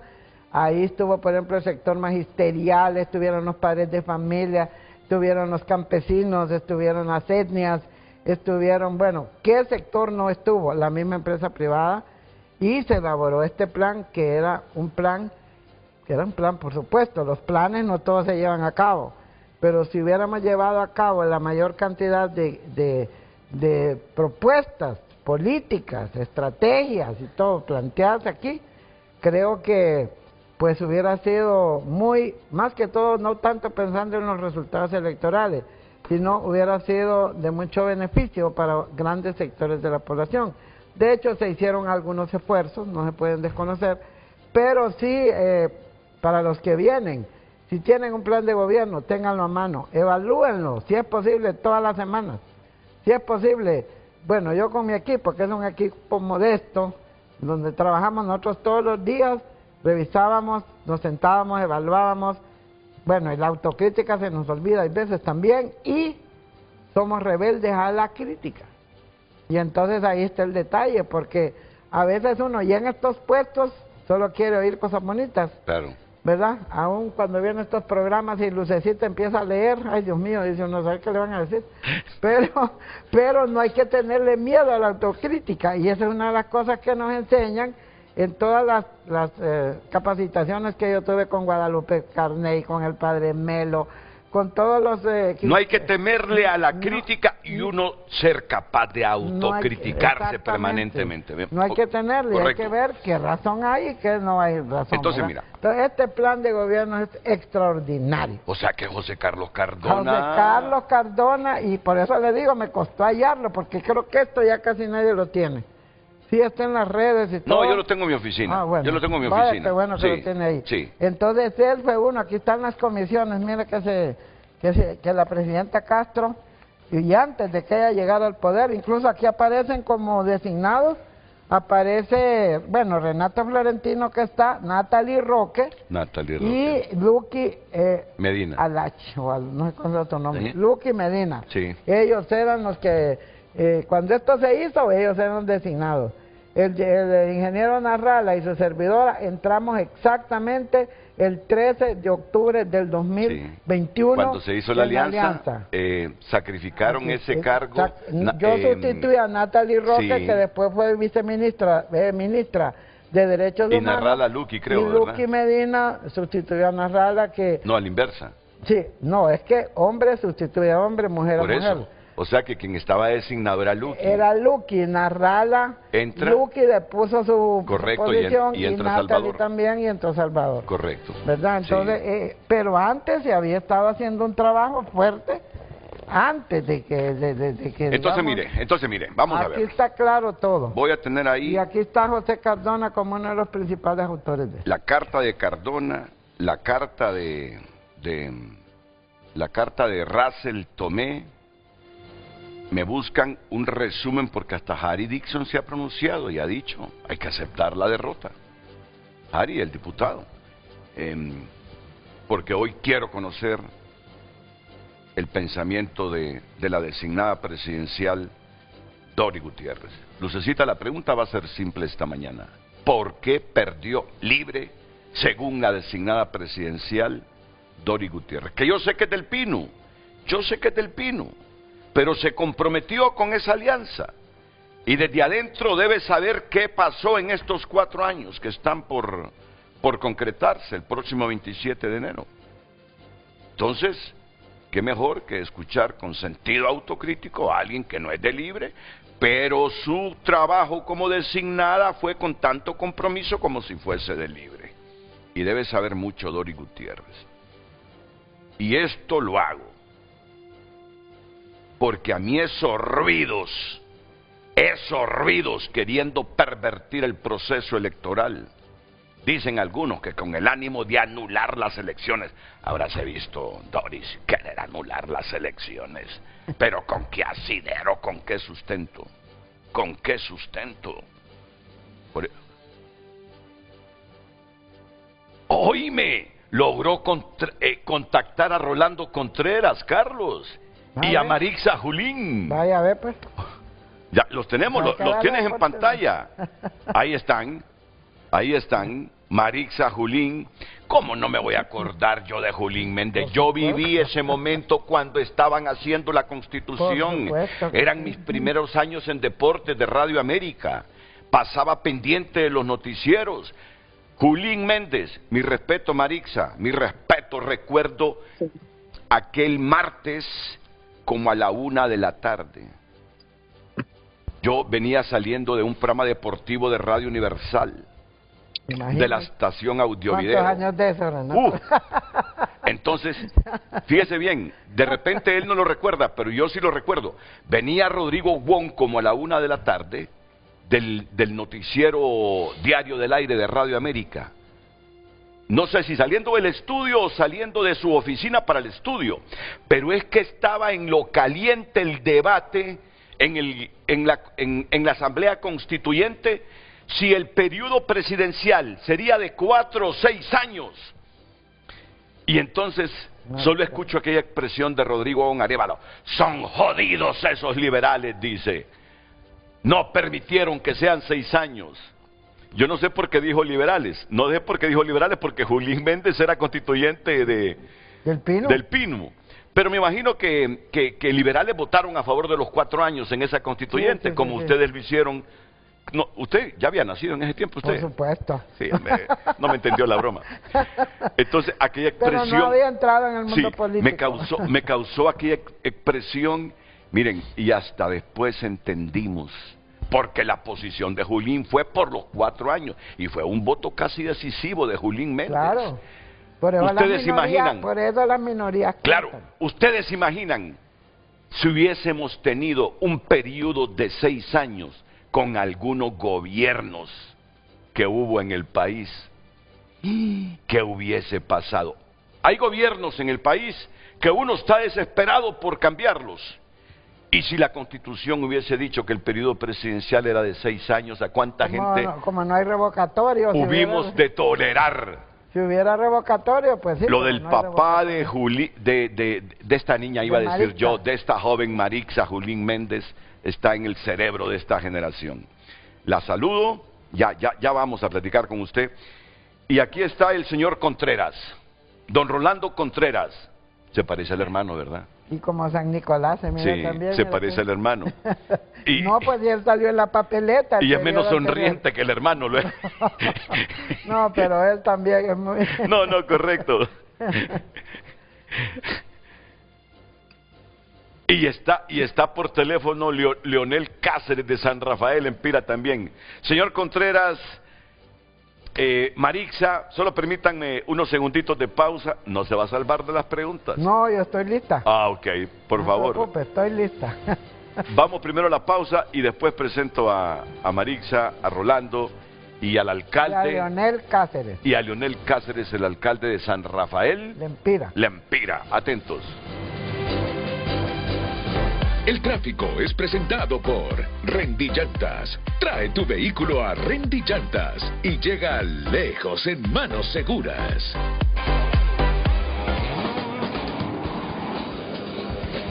Ahí estuvo, por ejemplo, el sector magisterial, estuvieron los padres de familia, estuvieron los campesinos, estuvieron las etnias, estuvieron, bueno, ¿qué sector no estuvo? La misma empresa privada. Y se elaboró este plan, que era un plan, por supuesto, los planes no todos se llevan a cabo, pero si hubiéramos llevado a cabo la mayor cantidad de propuestas políticas, estrategias y todo planteadas aquí, creo que pues hubiera sido muy, más que todo, no tanto pensando en los resultados electorales, sino hubiera sido de mucho beneficio para grandes sectores de la población. De hecho, se hicieron algunos esfuerzos, no se pueden desconocer, pero sí, para los que vienen, si tienen un plan de gobierno, ténganlo a mano, evalúenlo, si es posible, todas las semanas. Si es posible, bueno, yo con mi equipo, que es un equipo modesto, donde trabajamos nosotros todos los días, revisábamos, nos sentábamos, evaluábamos, bueno, y la autocrítica se nos olvida a veces también, y somos rebeldes a la crítica. Y entonces ahí está el detalle, porque a veces uno ya en estos puestos solo quiere oír cosas bonitas. Claro. ¿Verdad? Aún cuando vienen estos programas y Lucecita empieza a leer, ay Dios mío, dice uno, ¿sabe qué le van a decir? Pero no hay que tenerle miedo a la autocrítica, y esa es una de las cosas que nos enseñan en todas las capacitaciones que yo tuve con Guadalupe Carney, con el padre Melo, con todos los... no hay que temerle a la crítica y uno ser capaz de autocriticarse permanentemente. No hay que tenerle, correcto. Hay que ver qué razón hay y qué no hay razón. Entonces, ¿verdad? mira. Entonces, este plan de gobierno es extraordinario. O sea que José Carlos Cardona... José Carlos Cardona, y por eso le digo, me costó hallarlo, porque creo que esto ya casi nadie lo tiene. Sí, está en las redes y todo. No, yo lo tengo en mi oficina. Bueno. Yo lo tengo en mi Vaya, oficina. Qué bueno que sí, lo tiene ahí. Sí. Entonces él fue uno, aquí están las comisiones, mire que la presidenta Castro, y antes de que haya llegado al poder, incluso aquí aparecen como designados, aparece, bueno, Renato Florentino que está, Natalie Roque. Y Luqui Medina. Alachi, no sé cuál es otro nombre. ¿Sí? Luqui Medina. Sí. Ellos eran los que, cuando esto se hizo, ellos eran designados. El ingeniero Narrala y su servidora entramos exactamente el 13 de octubre del 2021. Cuando se hizo la alianza. Sacrificaron ese cargo. Yo sustituí a Natalie Roque, que después fue viceministra, ministra de Derechos Humanos. Y Narrala Luqui, creo, y Luqui Medina sustituyó a Narrala, que... No, a la inversa. Sí, no, es que hombre sustituye a hombre, mujer a mujer. Por eso. O sea que quien estaba designado era Luqui. Era Luqui, Narrala, Luqui le puso su posición y entra Natalie Salvador también, y entró Salvador. Correcto. ¿Verdad? Entonces, pero antes se había estado haciendo un trabajo fuerte, antes de que... Entonces mire, vamos a ver. Aquí está claro todo. Voy a tener ahí... Y aquí está José Cardona como uno de los principales autores de esto. La carta de Cardona, la carta de Russell Tomé. Me buscan un resumen porque hasta Harry Dixon se ha pronunciado y ha dicho, hay que aceptar la derrota. Harry, el diputado. Porque hoy quiero conocer el pensamiento de la designada presidencial Dori Gutiérrez. Lucecita, la pregunta va a ser simple esta mañana. ¿Por qué perdió libre, según la designada presidencial, Dori Gutiérrez? Que yo sé que es del Pino, pero se comprometió con esa alianza y desde adentro debe saber qué pasó en estos 4 años que están por concretarse el próximo 27 de enero. Entonces, qué mejor que escuchar con sentido autocrítico a alguien que no es de libre, pero su trabajo como designada fue con tanto compromiso como si fuese de libre. Y debe saber mucho Dori Gutiérrez. Y esto lo hago porque a mí esos ruidos queriendo pervertir el proceso electoral, dicen algunos que con el ánimo de anular las elecciones, habráse visto, Doris, querer anular las elecciones, pero ¿con qué asidero, con qué sustento? ¿Con qué sustento? Oíme, logró contactar a Rolando Contreras, Carlos, y a Marixa Julín. Vaya a ver, pues. Ya, los tenemos, los tienes en pantalla. Ahí están, Marixa Julín. ¿Cómo no me voy a acordar yo de Julín Méndez? Yo viví ese momento cuando estaban haciendo la Constitución. Eran mis primeros años en deportes de Radio América. Pasaba pendiente de los noticieros. Julín Méndez, mi respeto, Marixa, mi respeto. Recuerdo aquel martes como a la 1 de la tarde. Yo venía saliendo de un programa deportivo de Radio Universal, de la estación Audiovideo. ¿Cuántos años de eso, Renato? Entonces, fíjese bien, de repente él no lo recuerda, pero yo sí lo recuerdo. Venía Rodrigo Wong como a la 1 de la tarde del noticiero diario del aire de Radio América. No sé si saliendo del estudio o saliendo de su oficina para el estudio, pero es que estaba en lo caliente el debate en la Asamblea Constituyente si el periodo presidencial sería de 4 o 6 años. Y entonces solo escucho aquella expresión de Rodrigo Arévalo: son jodidos esos liberales, dice. No permitieron que sean 6 años. Yo no sé por qué dijo liberales. No sé por qué dijo liberales, porque Julín Méndez era constituyente del Pino. Pero me imagino que liberales votaron a favor de los 4 años en esa constituyente, sí, como ustedes lo hicieron. No, usted ya había nacido en ese tiempo, usted. Por supuesto. Sí, no me entendió la broma. Entonces, aquella expresión... Pero no había entrado en el mundo político. Me causó aquella expresión, miren, y hasta después entendimos, porque la posición de Julín fue por los 4 años, y fue un voto casi decisivo de Julín Méndez. Claro. Por eso ustedes imaginan. Por eso las minorías. Claro, ustedes imaginan si hubiésemos tenido un periodo de 6 años con algunos gobiernos que hubo en el país, ¿qué hubiese pasado? Hay gobiernos en el país que uno está desesperado por cambiarlos. Y si la Constitución hubiese dicho que el periodo presidencial era de 6 años, ¿a cuánta gente como no hay revocatorio, hubimos de tolerar? Si hubiera revocatorio, pues sí. Lo del papá de esta niña, iba a decir Marixa. yo, de esta joven Marixa Julín Méndez, está en el cerebro de esta generación. La saludo, ya vamos a platicar con usted. Y aquí está el señor Contreras, don Rolando Contreras. Se parece al hermano, ¿verdad? Y como San Nicolás se mira Sí, también. se parece al hermano. Y, no, pues ya él salió en la papeleta. Y es menos sonriente que el hermano. No, pero él también es muy... No, correcto. Y está por teléfono Leonel Cáceres de San Rafael, en Pira también. Señor Contreras, Marixa, solo permítanme unos segunditos de pausa. ¿No se va a salvar de las preguntas? No, yo estoy lista. Ah, ok, por favor. No se preocupe, estoy lista. Vamos primero a la pausa y después presento a Marixa, a Rolando y al alcalde. Y a Leonel Cáceres. Y a Leonel Cáceres, el alcalde de San Rafael. Lempira. Atentos. El tráfico es presentado por Rendillantas. Trae tu vehículo a Rendillantas y llega lejos en manos seguras.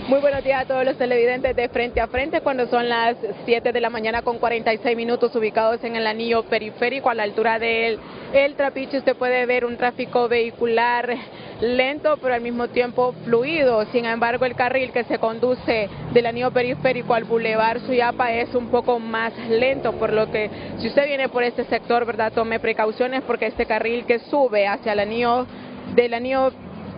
Muy buenos días a todos los televidentes de Frente a Frente, cuando son las 7 de la mañana con 46 minutos, ubicados en el anillo periférico a la altura del Trapiche. Usted puede ver un tráfico vehicular lento, pero al mismo tiempo fluido. Sin embargo, el carril que se conduce del anillo periférico al Boulevard Suyapa es un poco más lento, por lo que si usted viene por este sector, ¿verdad?, tome precauciones, porque este carril que sube hacia el anillo, del anillo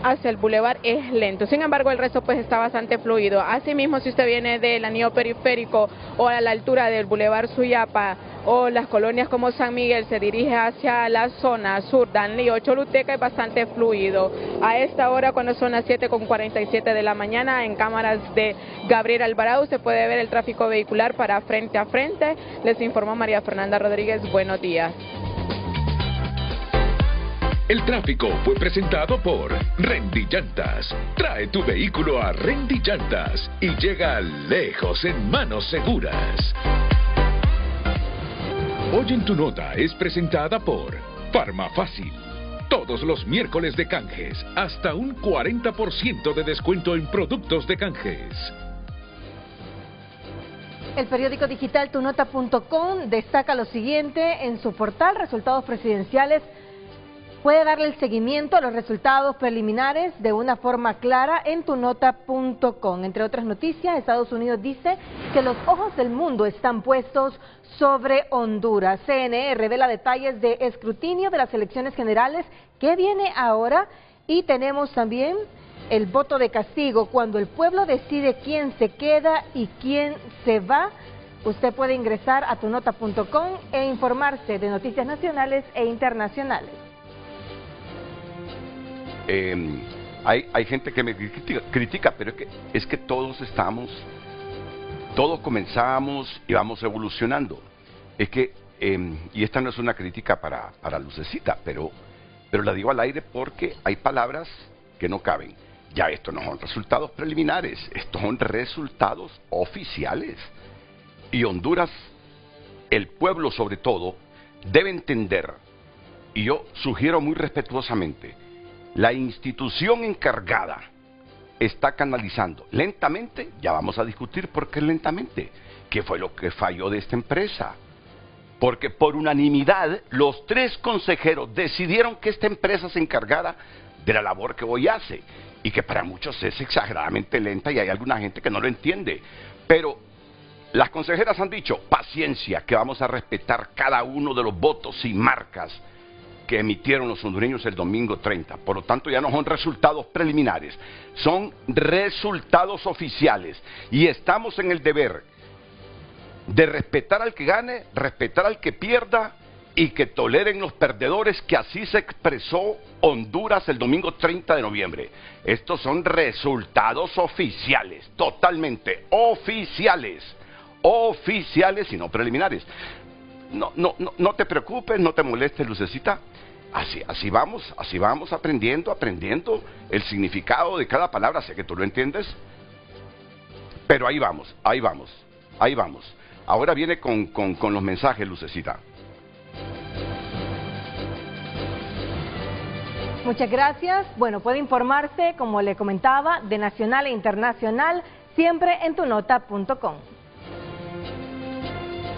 hacia el bulevar, es lento. Sin embargo, el resto pues está bastante fluido. Asimismo, si usted viene del anillo periférico o a la altura del Boulevard Suyapa o las colonias como San Miguel, se dirige hacia la zona sur, Danlí o Choluteca, es bastante fluido. A esta hora, cuando son las 7:47 de la mañana, en cámaras de Gabriel Alvarado se puede ver el tráfico vehicular para Frente a Frente. Les informó María Fernanda Rodríguez. Buenos días. El tráfico fue presentado por Rendillantas. Trae tu vehículo a Rendillantas y llega lejos en manos seguras. Hoy en tu nota es presentada por Farmafácil. Todos los miércoles de canjes, hasta un 40% de descuento en productos de canjes. El periódico digital tunota.com destaca lo siguiente en su portal: resultados presidenciales. Puede darle el seguimiento a los resultados preliminares de una forma clara en tunota.com. Entre otras noticias, Estados Unidos dice que los ojos del mundo están puestos sobre Honduras. CNE revela detalles de escrutinio de las elecciones generales. ¿Qué viene ahora? Y tenemos también el voto de castigo, cuando el pueblo decide quién se queda y quién se va. Usted puede ingresar a tunota.com e informarse de noticias nacionales e internacionales. Hay gente que me critica, pero es que todos comenzamos y vamos evolucionando. Es que, y esta no es una crítica para Lucecita, pero la digo al aire porque hay palabras que no caben. Ya esto no son resultados preliminares, estos son resultados oficiales. Y Honduras, el pueblo sobre todo, debe entender, y yo sugiero muy respetuosamente, la institución encargada está canalizando lentamente. Ya vamos a discutir por qué lentamente, qué fue lo que falló de esta empresa. Porque por unanimidad los 3 consejeros decidieron que esta empresa se encargara de la labor que hoy hace, y que para muchos es exageradamente lenta y hay alguna gente que no lo entiende. Pero las consejeras han dicho: paciencia, que vamos a respetar cada uno de los votos y marcas que emitieron los hondureños el domingo 30. Por lo tanto, ya no son resultados preliminares, son resultados oficiales. Y estamos en el deber de respetar al que gane, respetar al que pierda, y que toleren los perdedores, que así se expresó Honduras el domingo 30 de noviembre. Estos son resultados oficiales, totalmente oficiales y no preliminares. No te preocupes, no te molestes, Lucecita. Así vamos aprendiendo el significado de cada palabra. Sé que tú lo entiendes, pero ahí vamos. Ahora viene con los mensajes, Lucecita. Muchas gracias. Bueno, puede informarse, como le comentaba, de nacional e internacional, siempre en tunota.com.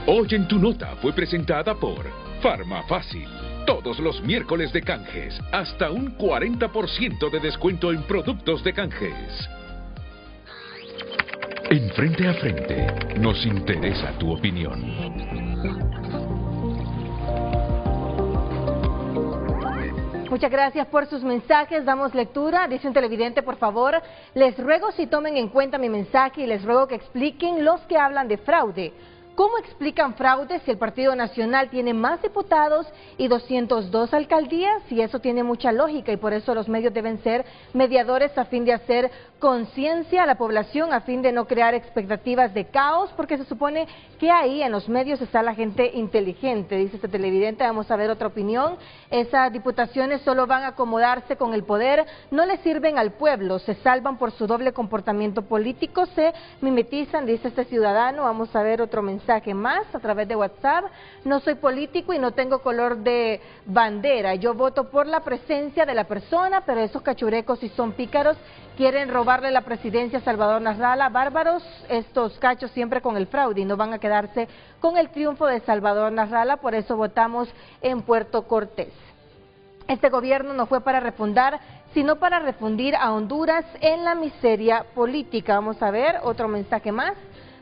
Hoy en tu nota fue presentada por Farmafácil. Todos los miércoles de canjes, hasta un 40% de descuento en productos de canjes. En Frente a Frente, nos interesa tu opinión. Muchas gracias por sus mensajes, damos lectura. Dice un televidente, por favor, les ruego si tomen en cuenta mi mensaje y les ruego que expliquen los que hablan de fraude. ¿Cómo explican fraude si el Partido Nacional tiene más diputados y 202 alcaldías? Y eso tiene mucha lógica y por eso los medios deben ser mediadores a fin de hacer conciencia a la población, a fin de no crear expectativas de caos, porque se supone que ahí en los medios está la gente inteligente, dice este televidente. Vamos a ver otra opinión. Esas diputaciones solo van a acomodarse con el poder, no le sirven al pueblo, se salvan por su doble comportamiento político, se mimetizan, dice este ciudadano. Vamos a ver otro mensaje más a través de WhatsApp. No soy político y no tengo color de bandera, yo voto por la presencia de la persona, pero esos cachurecos si son pícaros quieren robarle la presidencia a Salvador Nasralla. Bárbaros estos cachos siempre con el fraude y no van a quedarse con el triunfo de Salvador Nasralla, por eso votamos en Puerto Cortés. Este gobierno no fue para refundar, sino para refundir a Honduras en la miseria política. Vamos a ver otro mensaje más.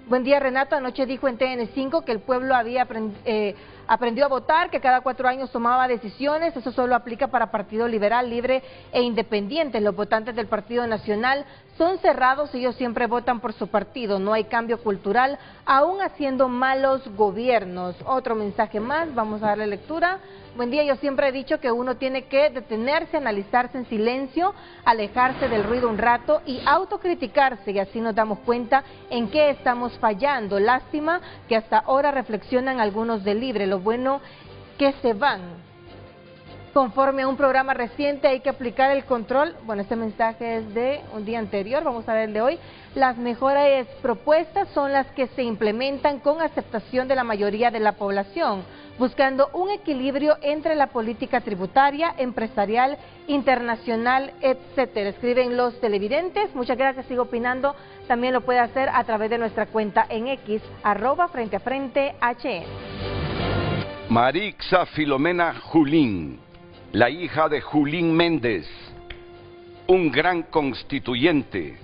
Buen día, Renato. Anoche dijo en TN5 que el pueblo había aprendió a votar, que cada 4 años tomaba decisiones. Eso solo aplica para Partido Liberal, Libre e Independiente. Los votantes del Partido Nacional son cerrados, ellos siempre votan por su partido. No hay cambio cultural, aún haciendo malos gobiernos. Otro mensaje más, vamos a darle lectura. Buen día, yo siempre he dicho que uno tiene que detenerse, analizarse en silencio, alejarse del ruido un rato y autocriticarse, y así nos damos cuenta en qué estamos fallando. Lástima que hasta ahora reflexionan algunos de Libre, lo bueno que se van. Conforme a un programa reciente hay que aplicar el control. Bueno, este mensaje es de un día anterior, vamos a ver el de hoy. Las mejores propuestas son las que se implementan con aceptación de la mayoría de la población, buscando un equilibrio entre la política tributaria, empresarial, internacional, etcétera. Escriben los televidentes. Muchas gracias, sigo opinando. También lo puede hacer a través de nuestra cuenta en X, @FrenteAFrente_HN. Marixa Filomena Julín, la hija de Julín Méndez, un gran constituyente,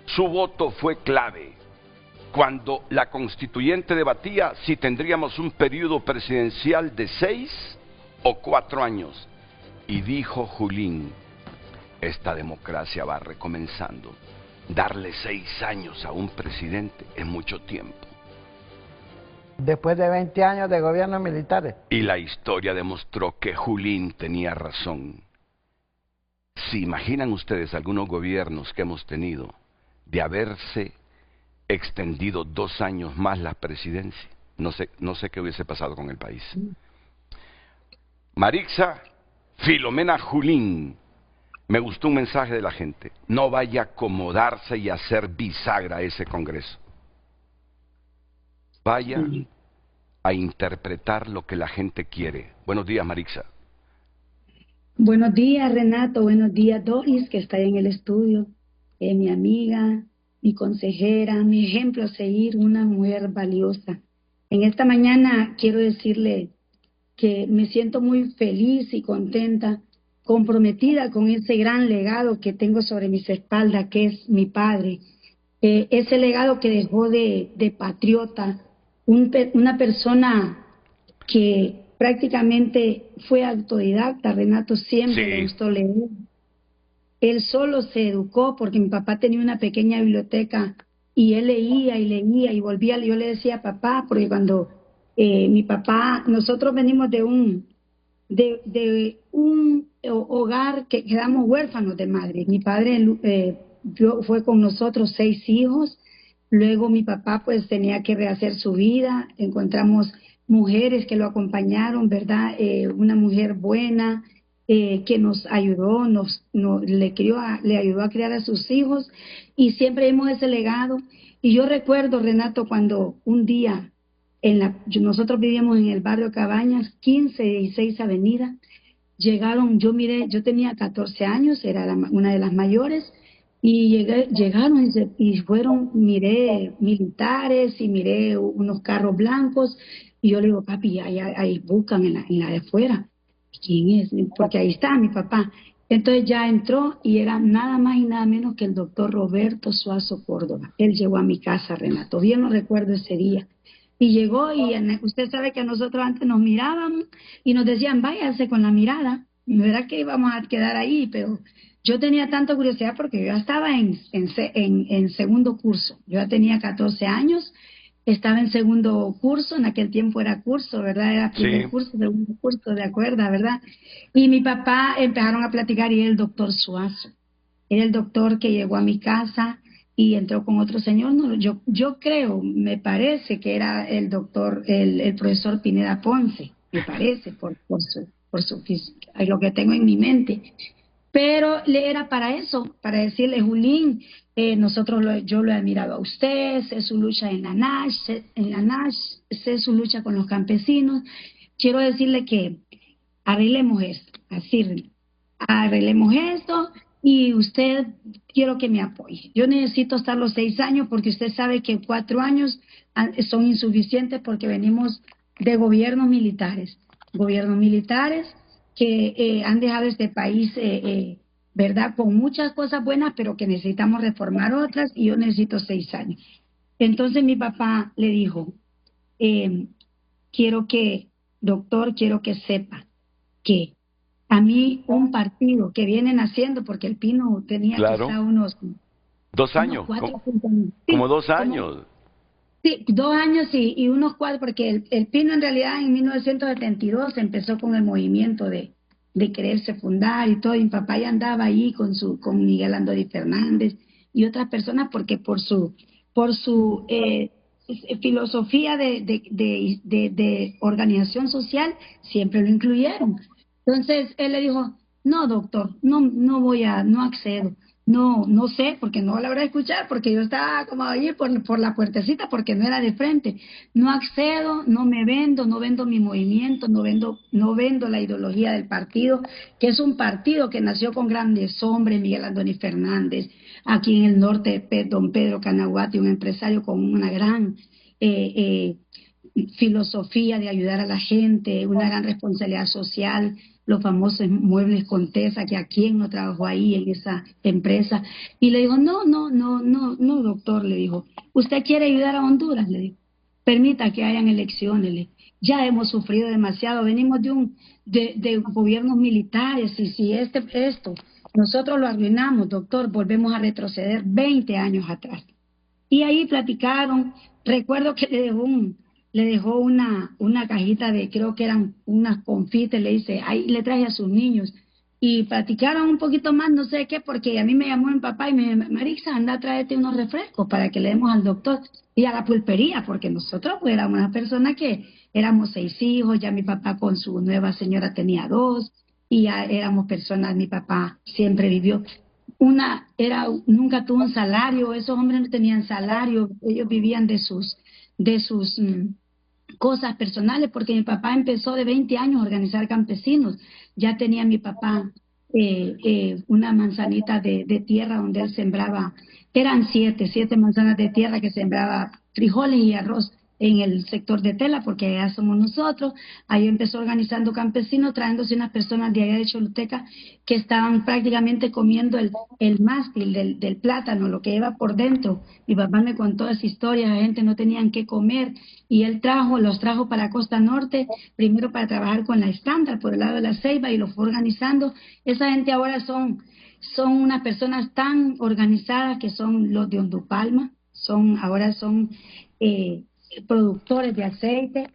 Su voto fue clave cuando la constituyente debatía si tendríamos un periodo presidencial de 6 o 4 años. Y dijo Julín, esta democracia va recomenzando. Darle 6 años a un presidente es mucho tiempo. Después de 20 años de gobiernos militares. Y la historia demostró que Julín tenía razón. ¿Se imaginan ustedes algunos gobiernos que hemos tenido de haberse extendido 2 años más la presidencia? No sé qué hubiese pasado con el país. Marixa Filomena Julín, me gustó un mensaje de la gente. No vaya a acomodarse y hacer bisagra a ese Congreso. Vaya a interpretar lo que la gente quiere. Buenos días, Marixa. Buenos días, Renato. Buenos días, Doris, que está ahí en el estudio. Mi amiga, mi consejera, mi ejemplo a seguir, una mujer valiosa. En esta mañana quiero decirle que me siento muy feliz y contenta, comprometida con ese gran legado que tengo sobre mis espaldas, que es mi padre. Ese legado que dejó de patriota, una persona que prácticamente fue autodidacta. Renato siempre le gustó leer. Él solo se educó porque mi papá tenía una pequeña biblioteca y él leía y leía y volvía. Yo le decía papá, porque cuando mi papá, nosotros venimos de un hogar que quedamos huérfanos de madre. Mi padre fue con nosotros 6 hijos. Luego mi papá pues tenía que rehacer su vida. Encontramos mujeres que lo acompañaron, ¿verdad? Una mujer buena que nos ayudó, le ayudó a criar a sus hijos y siempre vimos ese legado. Y yo recuerdo, Renato, cuando un día nosotros vivíamos en el barrio Cabañas, 15 y 16 Avenida, llegaron, yo tenía 14 años, era una de las mayores, y llegaron y fueron, miré militares y miré unos carros blancos Y yo le digo, papi, ahí buscan en la de afuera. ¿Quién es? Porque ahí está mi papá. Entonces ya entró y era nada más y nada menos que el doctor Roberto Suazo Córdoba. Él llegó a mi casa, Renato. Bien lo recuerdo ese día. Y llegó y usted sabe que nosotros antes nos mirábamos y nos decían, váyase con la mirada. No era que íbamos a quedar ahí, pero yo tenía tanta curiosidad porque yo ya estaba en segundo curso. Yo ya tenía 14 años, estaba en segundo curso, en aquel tiempo era curso, ¿verdad? Era primer curso, segundo curso, de acuerdo, ¿verdad? Y mi papá empezaron a platicar y era el doctor Suazo. Era el doctor que llegó a mi casa y entró con otro señor. No, yo creo, me parece que era el doctor, el profesor Pineda Ponce, me parece, por lo que tengo en mi mente. Pero le era para eso, para decirle, Julín, yo lo he admirado a usted, sé su lucha en la NASH, sé su lucha con los campesinos. Quiero decirle que arreglemos esto, así, arreglemos esto y usted quiero que me apoye. Yo necesito estar los 6 años porque usted sabe que 4 años son insuficientes porque venimos de gobiernos militares que han dejado este país, ¿verdad? Con muchas cosas buenas, pero que necesitamos reformar otras y yo necesito 6 años. Entonces mi papá le dijo, doctor, quiero que sepa que a mí un partido que vienen haciendo, porque el Pino tenía quizá unos 2 años, como 2 años. Sí, 2 años y unos 4, porque el Pino en realidad en 1972 empezó con el movimiento de quererse fundar y todo, y mi papá ya andaba ahí con Miguel Andoni Fernández y otras personas, porque por su filosofía de organización social siempre lo incluyeron. Entonces él le dijo, no doctor, no accedo. No sé, porque no la voy a escuchar, porque yo estaba como allí por la puertecita, porque no era de frente. No accedo, no me vendo, no vendo mi movimiento, no vendo la ideología del partido, que es un partido que nació con grandes hombres, Miguel Andoni Fernández, aquí en el norte, don Pedro Canaguati, un empresario con una gran filosofía de ayudar a la gente, una gran responsabilidad social, los famosos muebles Contesa, que a quién no trabajó ahí en esa empresa. Y le dijo, no, doctor, le dijo, ¿usted quiere ayudar a Honduras? Le dijo, permita que hayan elecciones, ya hemos sufrido demasiado, venimos de gobiernos militares, y si esto nosotros lo arruinamos, doctor, volvemos a retroceder 20 años atrás. Y ahí platicaron, recuerdo que le dejó una cajita de, creo que eran unas confites, le dice, ahí le traje a sus niños. Y platicaron un poquito más, no sé qué, porque a mí me llamó mi papá y me dijo, Marixa, anda a traerte unos refrescos para que le demos al doctor y a la pulpería, porque nosotros pues, éramos una persona que éramos 6 hijos, ya mi papá con su nueva señora tenía 2, y ya éramos personas, mi papá siempre vivió. Nunca tuvo un salario, esos hombres no tenían salario, ellos vivían de sus cosas personales, porque mi papá empezó de 20 años a organizar campesinos. Ya tenía mi papá una manzanita de tierra donde él sembraba, eran 7 manzanas de tierra que sembraba frijoles y arroz en el sector de Tela, porque allá somos nosotros. Ahí empezó organizando campesinos, trayéndose unas personas de allá de Choluteca que estaban prácticamente comiendo el mástil del plátano, lo que lleva por dentro. Mi papá me contó esa historia, la gente no tenían qué comer, y él los trajo para Costa Norte, primero para trabajar con la estándar por el lado de la Ceiba, y lo fue organizando. Esa gente ahora son unas personas tan organizadas que son los de Hondupalma, ahora son productores de aceite,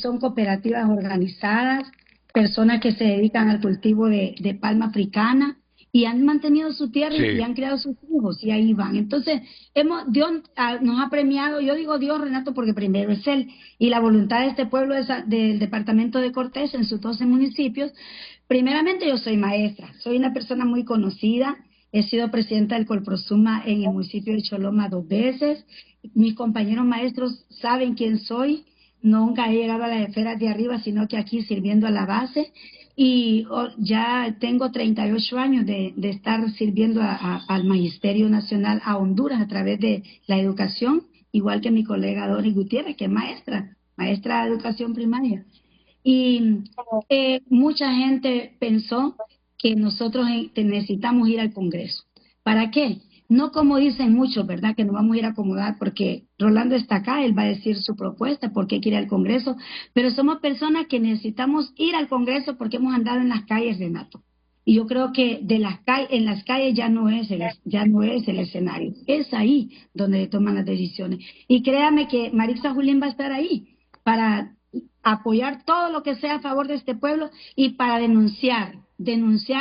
son cooperativas organizadas, personas que se dedican al cultivo de palma africana y han mantenido su tierra y han creado sus hijos y ahí van. Entonces, Dios nos ha premiado, yo digo Dios, Renato, porque primero es Él y la voluntad de este pueblo del departamento de Cortés en sus 12 municipios. Primeramente yo soy maestra, soy una persona muy conocida, he sido presidenta del Colprosuma en el municipio de Choloma 2 veces. Mis compañeros maestros saben quién soy, nunca he llegado a las esferas de arriba, sino que aquí sirviendo a la base. Y ya tengo 38 años de estar sirviendo al Magisterio Nacional a Honduras a través de la educación, igual que mi colega Doris Gutiérrez, que es maestra maestra de educación primaria. Y mucha gente pensó que nosotros necesitamos ir al Congreso. ¿Para qué? No como dicen muchos, ¿verdad? Que nos vamos a ir a acomodar porque Rolando está acá, él va a decir su propuesta, por qué quiere ir al Congreso, pero somos personas que necesitamos ir al Congreso porque hemos andado en las calles, Renato. Y yo creo que en las calles ya no es el escenario, es ahí donde toman las decisiones. Y créame que Marixa Julín va a estar ahí para apoyar todo lo que sea a favor de este pueblo y para denunciar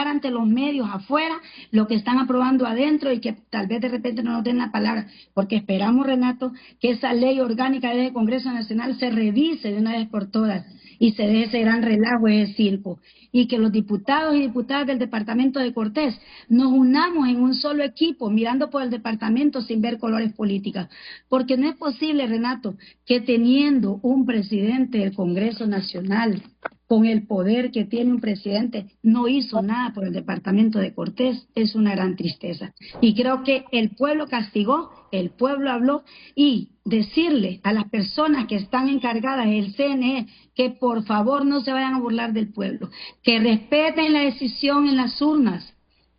ante los medios afuera lo que están aprobando adentro y que tal vez de repente no nos den la palabra, porque esperamos, Renato, que esa ley orgánica del Congreso Nacional se revise de una vez por todas y se deje ese gran relajo, ese circo, y que los diputados y diputadas del departamento de Cortés nos unamos en un solo equipo, mirando por el departamento sin ver colores políticos, porque no es posible, Renato, que teniendo un presidente del Congreso Nacional, con el poder que tiene un presidente, no hizo nada por el departamento de Cortés. Es una gran tristeza. Y creo que el pueblo castigó, el pueblo habló, y decirle a las personas que están encargadas del CNE que por favor no se vayan a burlar del pueblo, que respeten la decisión en las urnas,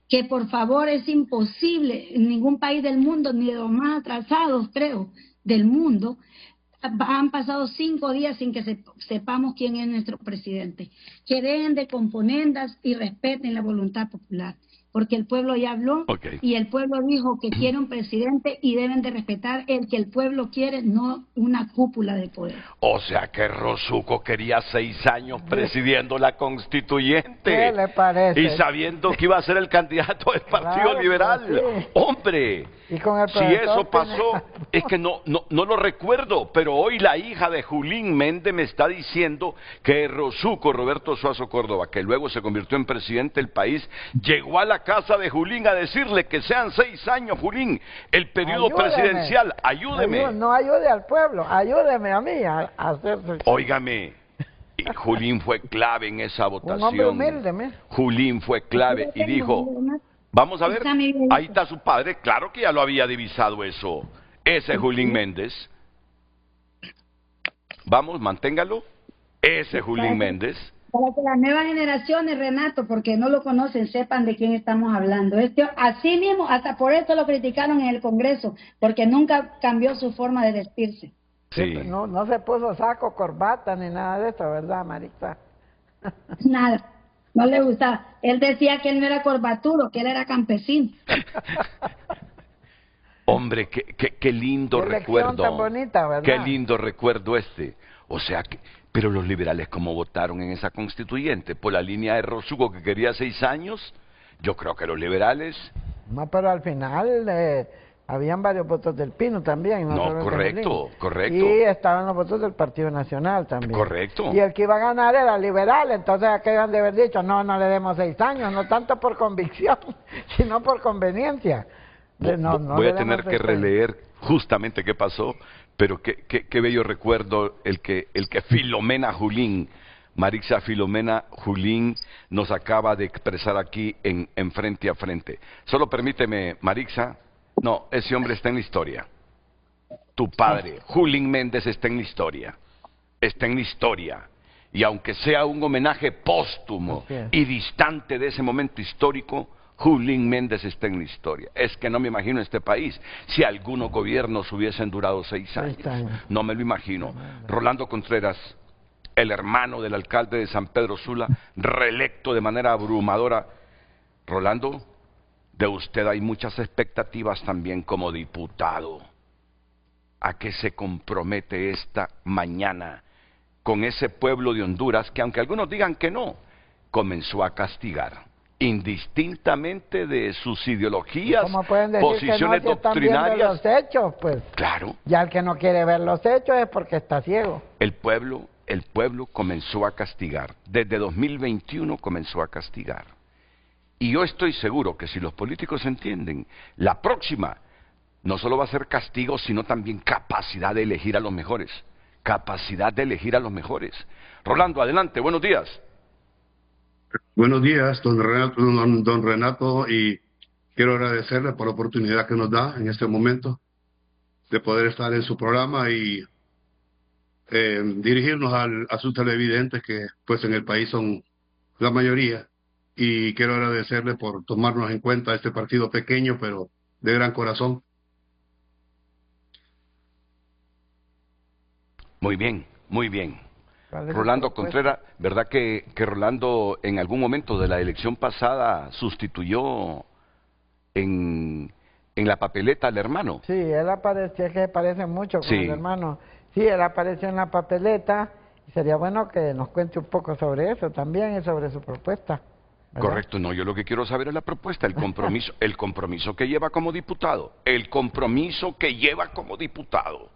que por favor es imposible en ningún país del mundo, ni de los más atrasados, creo, del mundo. Han pasado 5 días sin que sepamos quién es nuestro presidente. Que dejen de componendas y respeten la voluntad popular. Porque el pueblo ya habló y el pueblo dijo que quiere un presidente y deben de respetar el que el pueblo quiere, no una cúpula de poder. O sea que Rossuco quería 6 años presidiendo la constituyente. ¿Qué le parece? Y sabiendo que iba a ser el candidato del Partido Liberal. Sí. ¡Hombre! ¿Y con el si eso pasó, es que no lo recuerdo, pero hoy la hija de Julín Méndez me está diciendo que Rossuco, Roberto Suazo Córdoba, que luego se convirtió en presidente del país, llegó a la casa de Julín a decirle que sean 6 años, Julín, el periodo presidencial, ayúdeme. No ayude al pueblo, ayúdeme a mí a hacer... Óigame, y Julín fue clave en esa votación. Un hombre humilde, Julín fue clave y dijo... Vamos a ver, ahí está su padre, claro que ya lo había divisado eso. Ese es Julín Méndez. Vamos, manténgalo. Ese es Julín Méndez. Para que las nuevas generaciones, Renato, porque no lo conocen, sepan de quién estamos hablando. Así mismo, hasta por eso lo criticaron en el Congreso, porque nunca cambió su forma de vestirse. Sí. No se puso saco, corbata, ni nada de eso, ¿verdad, Marixa? Nada. No le gustaba. Él decía que él no era corbaturo, que él era campesino. Hombre, qué lindo recuerdo. Tan bonita, ¿verdad? Qué lindo recuerdo este. O sea, pero los liberales, ¿cómo votaron en esa constituyente? ¿Por la línea de Rossuco que quería 6 años? Yo creo que los liberales... No, pero al final... habían varios votos del Pino también. No, correcto. Y estaban los votos del Partido Nacional también. Correcto. Y el que iba a ganar era liberal, entonces aquellos han de haber dicho, no le demos 6 años, no tanto por convicción, sino por conveniencia. Voy a tener que releer justamente qué pasó, pero qué bello recuerdo el que Filomena Julín, Marixa Filomena Julín, nos acaba de expresar aquí en Frente a Frente. Solo permíteme, Marixa. No, ese hombre está en la historia. Tu padre, Julín Méndez, está en la historia. Está en la historia. Y aunque sea un homenaje póstumo y distante de ese momento histórico, Julín Méndez está en la historia. Es que no me imagino este país si algunos gobiernos hubiesen durado 6 años. No me lo imagino. Rolando Contreras, el hermano del alcalde de San Pedro Sula, reelecto de manera abrumadora. Rolando, de usted hay muchas expectativas también como diputado. ¿A qué se compromete esta mañana con ese pueblo de Honduras que, aunque algunos digan que no, comenzó a castigar, indistintamente de sus ideologías, posiciones que no, doctrinarias? Los hechos, pues. Claro. Ya el que no quiere ver los hechos es porque está ciego. El pueblo comenzó a castigar. Desde 2021 comenzó a castigar. Y yo estoy seguro que si los políticos entienden, la próxima no solo va a ser castigo, sino también capacidad de elegir a los mejores. Capacidad de elegir a los mejores. Rolando, adelante, buenos días. Buenos días, don Renato, y quiero agradecerle por la oportunidad que nos da en este momento de poder estar en su programa y dirigirnos a sus televidentes, que pues en el país son la mayoría, y quiero agradecerle por tomarnos en cuenta este partido pequeño, pero de gran corazón. Muy bien, muy bien. Rolando Contreras, ¿verdad que Rolando en algún momento de la elección pasada sustituyó en la papeleta al hermano? Sí, él apareció, que parece mucho con el hermano. Sí, él apareció en la papeleta. Sería bueno que nos cuente un poco sobre eso también y sobre su propuesta, ¿verdad? Correcto, no, yo lo que quiero saber es la propuesta, el compromiso que lleva como diputado, el compromiso que lleva como diputado.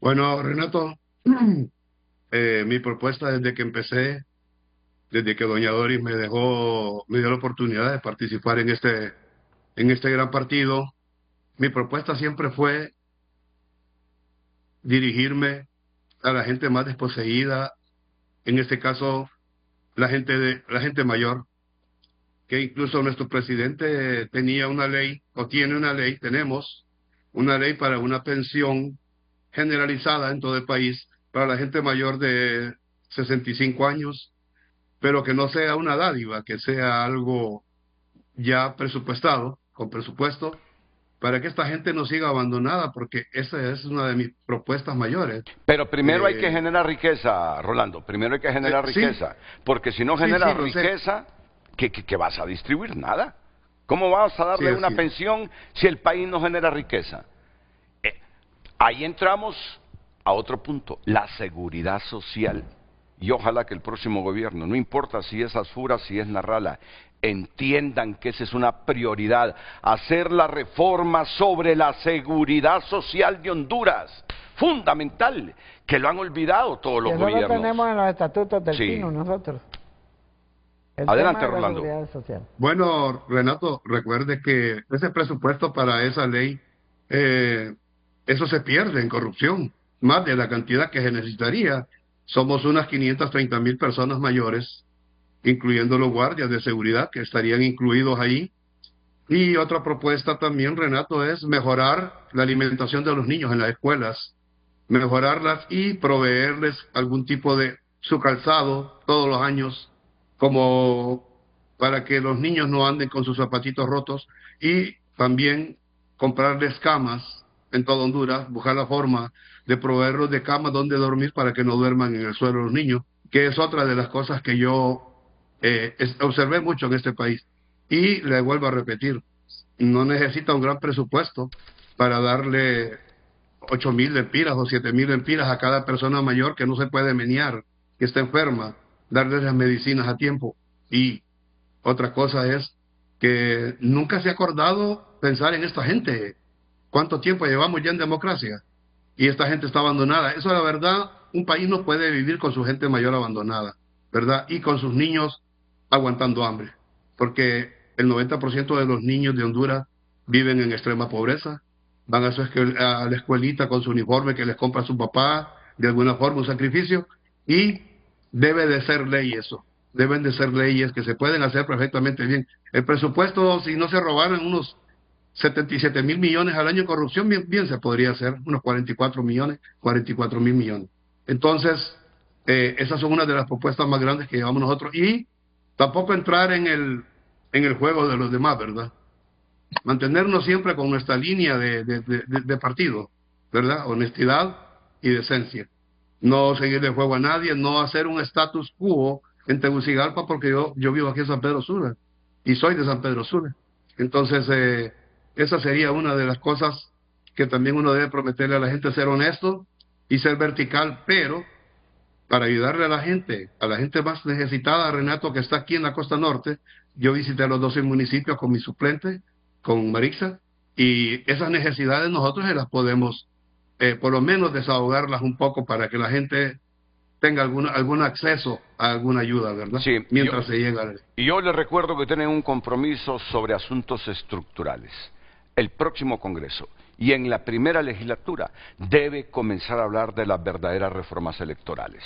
Bueno, Renato, mi propuesta desde que empecé, desde que doña Doris me dio la oportunidad de participar en este gran partido, mi propuesta siempre fue dirigirme a la gente más desposeída, en este caso la gente mayor, que incluso nuestro presidente tenía una ley, o tiene una ley, tenemos una ley para una pensión generalizada en todo el país para la gente mayor de 65 años, pero que no sea una dádiva, que sea algo ya presupuestado, con presupuesto, para que esta gente no siga abandonada, porque esa es una de mis propuestas mayores. Pero primero hay que generar riqueza, Rolando, primero hay que generar riqueza, porque si no generas riqueza, ¿qué vas a distribuir? Nada. ¿Cómo vas a darle una pensión si el país no genera riqueza? Ahí entramos a otro punto, la seguridad social. Y ojalá que el próximo gobierno, no importa si es Asfura, si es Narrala, entiendan que esa es una prioridad, hacer la reforma sobre la seguridad social de Honduras, fundamental, que lo han olvidado todos los gobiernos. Eso lo tenemos en los estatutos del PINU nosotros. Adelante, Rolando. Bueno, Renato, recuerde que ese presupuesto para esa ley, eso se pierde en corrupción, más de la cantidad que se necesitaría. Somos unas 530,000 personas mayores, incluyendo los guardias de seguridad que estarían incluidos ahí. Y otra propuesta también, Renato, es mejorar la alimentación de los niños en las escuelas, mejorarlas y proveerles algún tipo de su calzado todos los años, como para que los niños no anden con sus zapatitos rotos, y también comprarles camas en toda Honduras, buscar la forma de proveerlos de camas donde dormir para que no duerman en el suelo los niños, que es otra de las cosas que yo observé mucho en este país. Y le vuelvo a repetir, no necesita un gran presupuesto para darle 8,000 lempiras o 7,000 lempiras a cada persona mayor que no se puede menear, que está enferma, darles las medicinas a tiempo. Y otra cosa es que nunca se ha acordado pensar en esta gente. ¿Cuánto tiempo llevamos ya en democracia? Y esta gente está abandonada. Eso, la verdad, un país no puede vivir con su gente mayor abandonada, ¿verdad? Y con sus niños aguantando hambre. Porque el 90% de los niños de Honduras viven en extrema pobreza. Van a la escuelita con su uniforme que les compra su papá, de alguna forma un sacrificio. Y debe de ser ley eso. Deben de ser leyes que se pueden hacer perfectamente bien. El presupuesto, si no se robaran unos 77,000 millones al año en corrupción, bien se podría hacer, unos 44 mil millones. Entonces, esas son una de las propuestas más grandes que llevamos nosotros. Y tampoco entrar en el juego de los demás, ¿verdad? Mantenernos siempre con nuestra línea de partido, ¿verdad? Honestidad y decencia. No seguir de juego a nadie, no hacer un status quo en Tegucigalpa, porque yo vivo aquí en San Pedro Sula y soy de San Pedro Sula. Entonces, esa sería una de las cosas que también uno debe prometerle a la gente, ser honesto y ser vertical, pero para ayudarle a la gente más necesitada, Renato, que está aquí en la costa norte. Yo visité los 12 municipios con mi suplente, con Marixa, y esas necesidades nosotros se las podemos, por lo menos desahogarlas un poco para que la gente tenga algún acceso a alguna ayuda, ¿verdad? Sí, mientras se llega. Y yo les recuerdo que tienen un compromiso sobre asuntos estructurales. El próximo Congreso y en la primera legislatura debe comenzar a hablar de las verdaderas reformas electorales.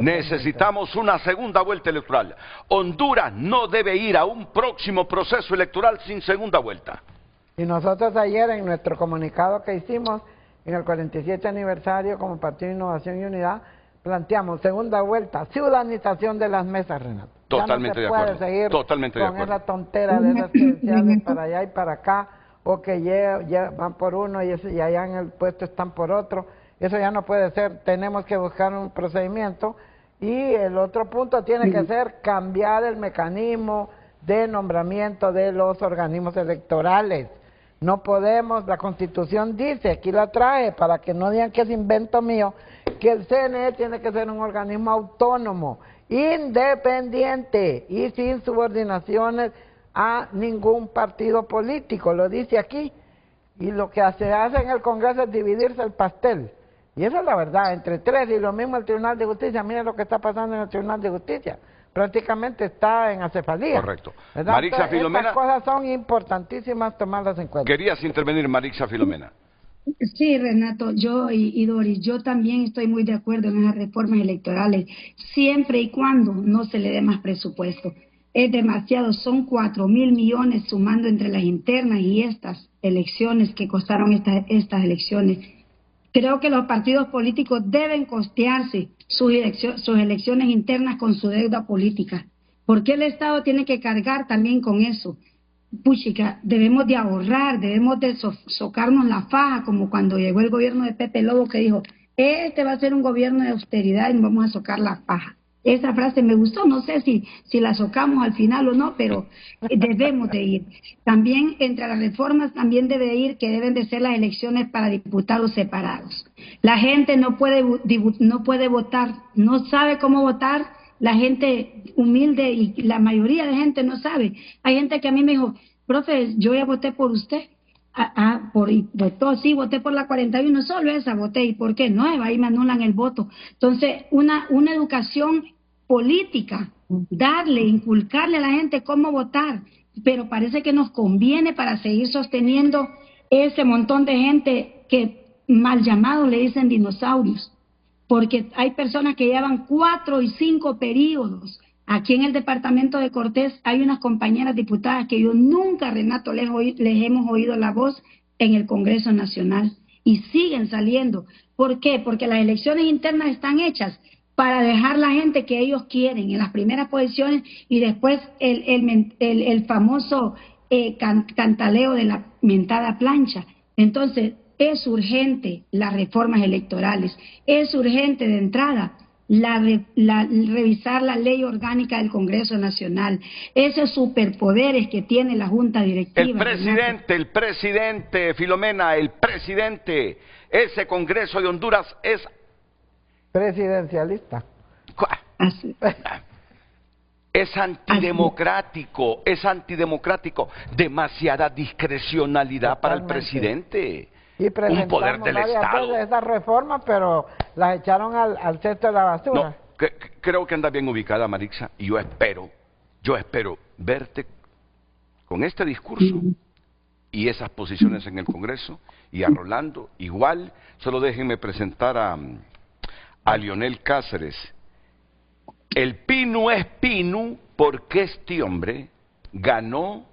Necesitamos una segunda vuelta electoral. Honduras no debe ir a un próximo proceso electoral sin segunda vuelta. Y nosotros ayer en nuestro comunicado que hicimos en el 47 aniversario como Partido de Innovación y Unidad, planteamos segunda vuelta, ciudadanización de las mesas, Renato. Totalmente ya no se puede seguir totalmente de con acuerdo. esa tontera de esas credenciales para allá y para acá, o que van por uno y allá en el puesto están por otro. Eso ya no puede ser, tenemos que buscar un procedimiento. Y el otro punto tiene que ser cambiar el mecanismo de nombramiento de los organismos electorales. No podemos, la Constitución dice, aquí la trae para que no digan que es invento mío, que el CNE tiene que ser un organismo autónomo, independiente y sin subordinaciones a ningún partido político, lo dice aquí. Y lo que se hace en el Congreso es dividirse el pastel. Y esa es la verdad, entre tres, y lo mismo el Tribunal de Justicia. Miren lo que está pasando en el Tribunal de Justicia. Prácticamente está en acefalía. Correcto. ¿Verdad? Marixa Filomena. Estas cosas son importantísimas tomarlas en cuenta. Querías intervenir, Marixa Filomena. Sí, Renato, yo y Doris, yo también estoy muy de acuerdo en las reformas electorales, siempre y cuando no se le dé más presupuesto. Es demasiado, son 4.000 millones sumando entre las internas y estas elecciones que costaron estas elecciones. Creo que los partidos políticos deben costearse sus elecciones internas con su deuda política. ¿Por qué el Estado tiene que cargar también con eso? Puchica, debemos de ahorrar, debemos de socarnos la faja, como cuando llegó el gobierno de Pepe Lobo que dijo, este va a ser un gobierno de austeridad y vamos a socar la faja. Esa frase me gustó, no sé si la socamos al final o no, pero debemos de ir. También entre las reformas también debe ir que deben de ser las elecciones para diputados separados. La gente no puede votar, no sabe cómo votar, la gente humilde y la mayoría de gente no sabe. Hay gente que a mí me dijo, profe, yo ya voté por usted. Votó, sí, voté por la 41, solo esa voté. ¿Y por qué? No, ahí me anulan el voto. Entonces, una educación política, inculcarle a la gente cómo votar, pero parece que nos conviene para seguir sosteniendo ese montón de gente que mal llamados le dicen dinosaurios, porque hay personas que llevan 4 y 5 periodos. Aquí en el departamento de Cortés hay unas compañeras diputadas que yo nunca, Renato, les hemos oído la voz en el Congreso Nacional y siguen saliendo. ¿Por qué? Porque las elecciones internas están hechas para dejar la gente que ellos quieren en las primeras posiciones y después el famoso cantaleo de la mentada plancha. Entonces, es urgente las reformas electorales, es urgente de entrada revisar la ley orgánica del Congreso Nacional, esos superpoderes que tiene la Junta Directiva. El presidente, Filomena, el presidente, ese Congreso de Honduras es presidencialista. Es antidemocrático, demasiada discrecionalidad para el presidente. Y un poder del Estado. Esas reformas, pero las echaron al cesto de la basura. No, creo que anda bien ubicada, Marixa, y yo espero verte con este discurso y esas posiciones en el Congreso, y a Rolando igual. Solo déjenme presentar a Leonel Cáceres. El Pinu es Pinu porque este hombre ganó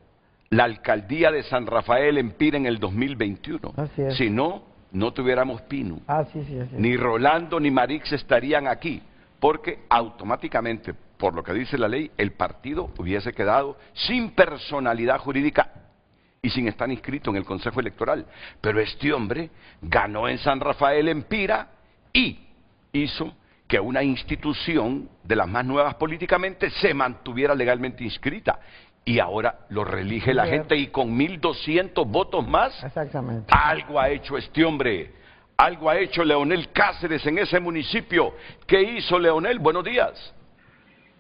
la alcaldía de San Rafael Empira en el 2021. Así es. Si no, no tuviéramos Pinu. Sí, ni Rolando ni Marix estarían aquí, porque automáticamente, por lo que dice la ley, el partido hubiese quedado sin personalidad jurídica y sin estar inscrito en el Consejo Electoral. Pero este hombre ganó en San Rafael Empira y hizo que una institución de las más nuevas políticamente se mantuviera legalmente inscrita. Y ahora lo reelige la gente y con 1.200 votos más. Exactamente. Algo ha hecho este hombre, algo ha hecho Leonel Cáceres en ese municipio. ¿Qué hizo Leonel? Buenos días.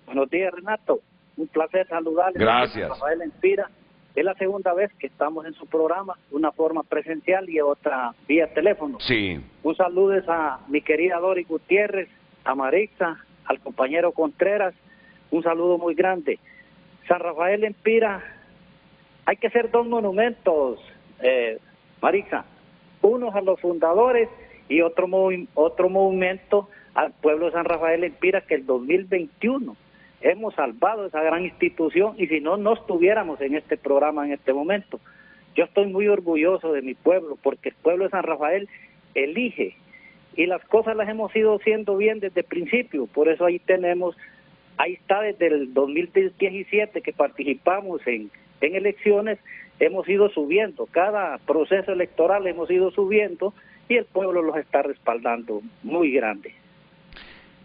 Buenos días, Renato. Un placer saludarle. Gracias. Rafael Empira. Es la segunda vez que estamos en su programa, una forma presencial y otra vía teléfono. Sí. Un saludo a mi querida Doris Gutiérrez, a Marixa, al compañero Contreras. Un saludo muy grande. San Rafael Empira, hay que hacer 2 monumentos, Marixa, unos a los fundadores y otro monumento al pueblo de San Rafael Empira, que el 2021 hemos salvado esa gran institución, y si no, no estuviéramos en este programa en este momento. Yo estoy muy orgulloso de mi pueblo, porque el pueblo de San Rafael elige. Y las cosas las hemos ido haciendo bien desde el principio, por eso ahí está desde el 2017 que participamos en elecciones, hemos ido subiendo, cada proceso electoral hemos ido subiendo y el pueblo los está respaldando muy grande.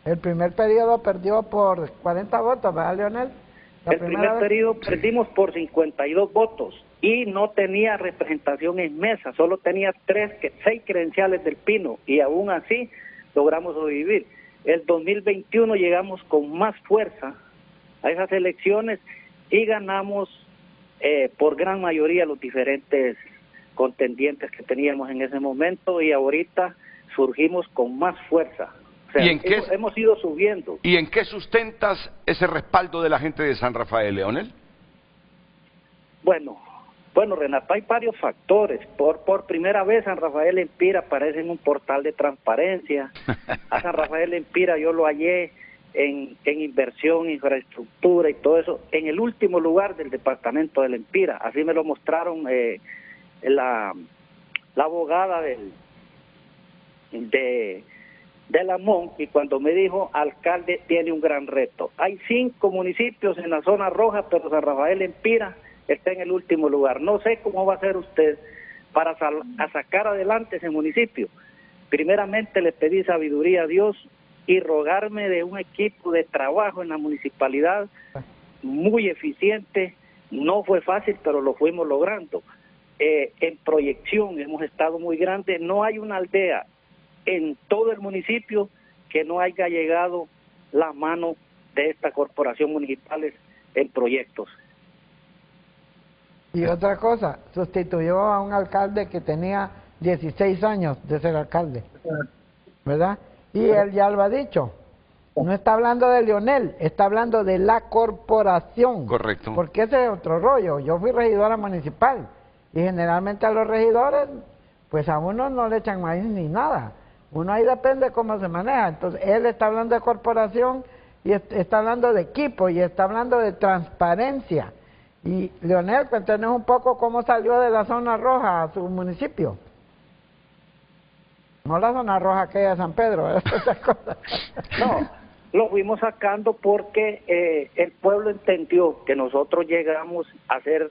El primer periodo perdió por 40 votos, ¿verdad, Leonel? El primer periodo perdimos por 52 votos y no tenía representación en mesa, solo tenía 6 credenciales del Pino y aún así logramos sobrevivir. El 2021 llegamos con más fuerza a esas elecciones y ganamos por gran mayoría los diferentes contendientes que teníamos en ese momento y ahorita surgimos con más fuerza. O sea, hemos ido subiendo. ¿Y en qué sustentas ese respaldo de la gente de San Rafael, Leonel? Bueno, Renato, hay varios factores. Por primera vez San Rafael Empira aparece en un portal de transparencia. A San Rafael Empira yo lo hallé en inversión, infraestructura y todo eso, en el último lugar del departamento del Empira. Así me lo mostraron la abogada de la MON, y cuando me dijo, alcalde, tiene un gran reto. Hay 5 municipios en la zona roja, pero San Rafael Empira está en el último lugar. No sé cómo va a hacer usted para sacar adelante ese municipio. Primeramente le pedí sabiduría a Dios y rogarme de un equipo de trabajo en la municipalidad muy eficiente. No fue fácil, pero lo fuimos logrando. En proyección hemos estado muy grandes. No hay una aldea en todo el municipio que no haya llegado la mano de esta corporación municipal en proyectos. Y otra cosa, sustituyó a un alcalde que tenía 16 años de ser alcalde, ¿verdad? Y él ya lo ha dicho, no está hablando de Leonel, está hablando de la corporación. Correcto. Porque ese es otro rollo. Yo fui regidora municipal y generalmente a los regidores, pues a uno no le echan maíz ni nada. Uno ahí depende cómo se maneja. Entonces, él está hablando de corporación y está hablando de equipo y está hablando de transparencia. Y Leonel, cuéntanos un poco cómo salió de la zona roja a su municipio. No la zona roja aquella de San Pedro, esas cosas. No, lo fuimos sacando porque el pueblo entendió que nosotros llegamos a hacer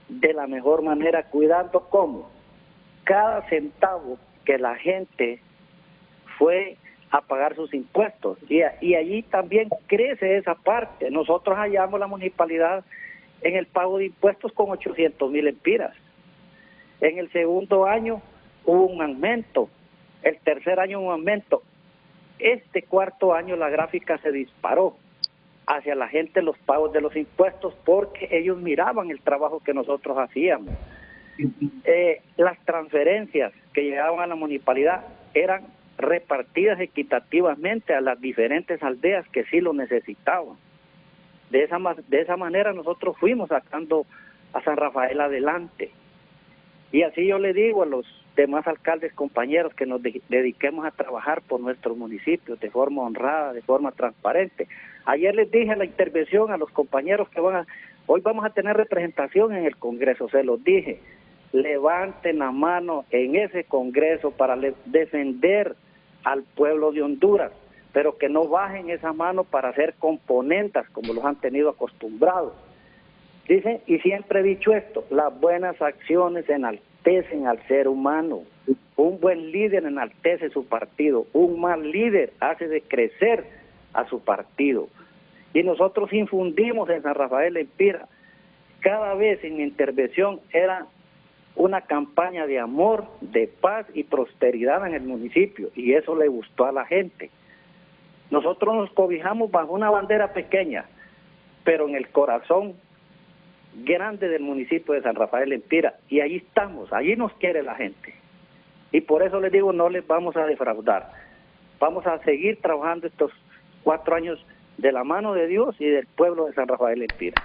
de la mejor manera, cuidando cómo cada centavo que la gente fue a pagar sus impuestos. Y allí también crece esa parte. Nosotros hallamos la municipalidad en el pago de impuestos con 800,000 empiras. En el segundo año hubo un aumento, el tercer año un aumento. Este cuarto año la gráfica se disparó hacia la gente los pagos de los impuestos porque ellos miraban el trabajo que nosotros hacíamos. Las transferencias que llegaban a la municipalidad eran repartidas equitativamente a las diferentes aldeas que sí lo necesitaban. De esa manera nosotros fuimos sacando a San Rafael adelante. Y así yo le digo a los demás alcaldes, compañeros, que nos dediquemos a trabajar por nuestros municipios de forma honrada, de forma transparente. Ayer les dije en la intervención a los compañeros que hoy vamos a tener representación en el Congreso, se los dije, levanten la mano en ese Congreso para defender al pueblo de Honduras, pero que no bajen esa mano para hacer componendas como los han tenido acostumbrados. Dicen, y siempre he dicho esto, las buenas acciones enaltecen al ser humano. Un buen líder enaltece su partido, un mal líder hace decrecer a su partido. Y nosotros infundimos en San Rafael Empira, cada vez en mi intervención era una campaña de amor, de paz y prosperidad en el municipio, y eso le gustó a la gente. Nosotros nos cobijamos bajo una bandera pequeña, pero en el corazón grande del municipio de San Rafael Empira, y allí estamos, allí nos quiere la gente. Y por eso les digo, no les vamos a defraudar. Vamos a seguir trabajando estos 4 años de la mano de Dios y del pueblo de San Rafael Empira.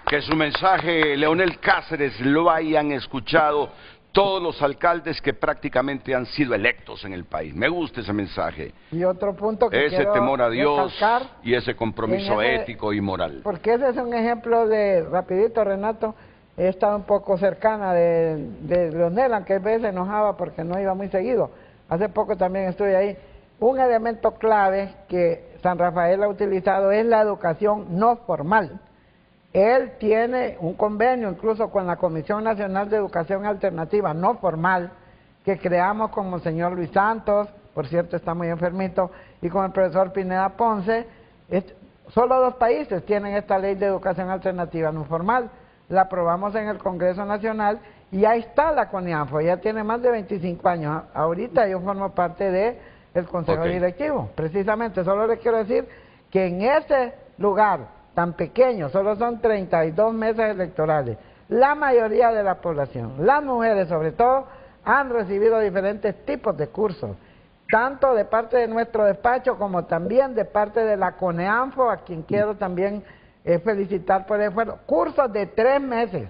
Que su mensaje, Leonel Cáceres, lo hayan escuchado todos los alcaldes que prácticamente han sido electos en el país. Me gusta ese mensaje. Y otro punto que ese temor a Dios y ese compromiso ese, ético y moral. Porque ese es un ejemplo de, rapidito Renato, he estado un poco cercana de Leonel, aunque a veces se enojaba porque no iba muy seguido. Hace poco también estuve ahí. Un elemento clave que San Rafael ha utilizado es la educación no formal. Él tiene un convenio incluso con la Comisión Nacional de Educación Alternativa no formal, que creamos con Monseñor Luis Santos, por cierto está muy enfermito, y con el profesor Pineda Ponce. Solo 2 países tienen esta ley de educación alternativa no formal. La aprobamos en el Congreso Nacional y ahí está la CONIANFO, ya tiene más de 25 años. Ahorita yo formo parte del Consejo Directivo. Precisamente, solo les quiero decir que en ese lugar tan pequeño, solo son 32 mesas electorales, la mayoría de la población, las mujeres sobre todo, han recibido diferentes tipos de cursos, tanto de parte de nuestro despacho como también de parte de la CONEANFO, a quien quiero también felicitar por el esfuerzo. Cursos de 3 meses,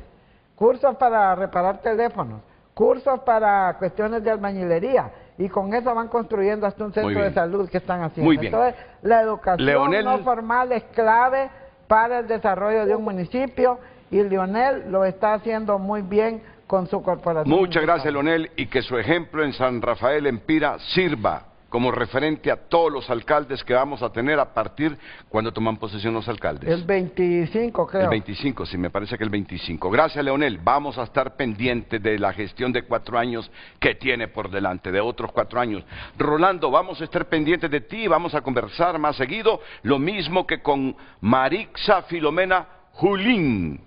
cursos para reparar teléfonos, cursos para cuestiones de albañilería, y con eso van construyendo hasta un centro de salud que están haciendo. Muy bien. Entonces, la educación Leonel... no formal es clave para el desarrollo de un municipio, y Leonel lo está haciendo muy bien con su corporación. Muchas gracias, Leonel, y que su ejemplo en San Rafael Empira sirva como referente a todos los alcaldes que vamos a tener a partir cuando toman posesión los alcaldes. El 25, creo. El 25, sí, me parece que el 25. Gracias, Leonel. Vamos a estar pendientes de la gestión de 4 años que tiene por delante, de otros 4 años. Rolando, vamos a estar pendientes de ti, vamos a conversar más seguido, lo mismo que con Marixa Filomena Julín.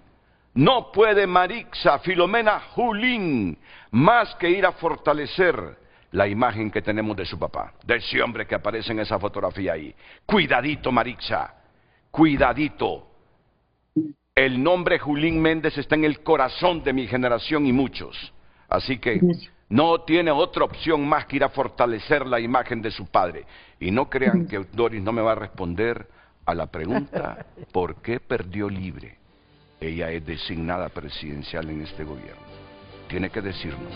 No puede Marixa Filomena Julín más que ir a fortalecer la imagen que tenemos de su papá, de ese hombre que aparece en esa fotografía ahí. Cuidadito, Marixa, cuidadito. El nombre Julín Méndez está en el corazón de mi generación y muchos. Así que no tiene otra opción más que ir a fortalecer la imagen de su padre. Y no crean que Doris no me va a responder a la pregunta ¿por qué perdió Libre? Ella es designada presidencial en este gobierno. Tiene que decirnos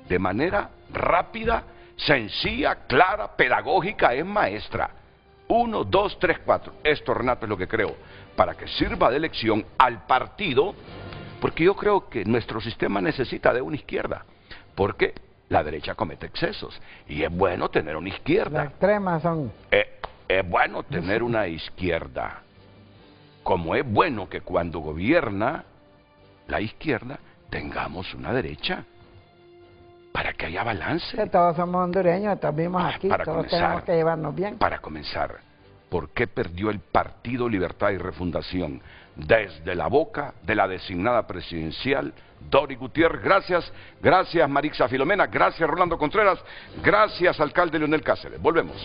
de manera rápida, sencilla, clara, pedagógica, es maestra. 1, 2, 3, 4. Esto, Renato, es lo que creo, para que sirva de lección al partido, porque yo creo que nuestro sistema necesita de una izquierda, porque la derecha comete excesos, y es bueno tener una izquierda. Las extremas son... Es bueno tener una izquierda, como es bueno que cuando gobierna la izquierda tengamos una derecha, para que haya balance. Que todos somos hondureños, todos vivimos aquí, todos tenemos que llevarnos bien. Para comenzar, ¿por qué perdió el Partido Libertad y Refundación? Desde la boca de la designada presidencial Doris Gutiérrez. Gracias Marixa Filomena, gracias Rolando Contreras, gracias alcalde Leonel Cáceres. Volvemos.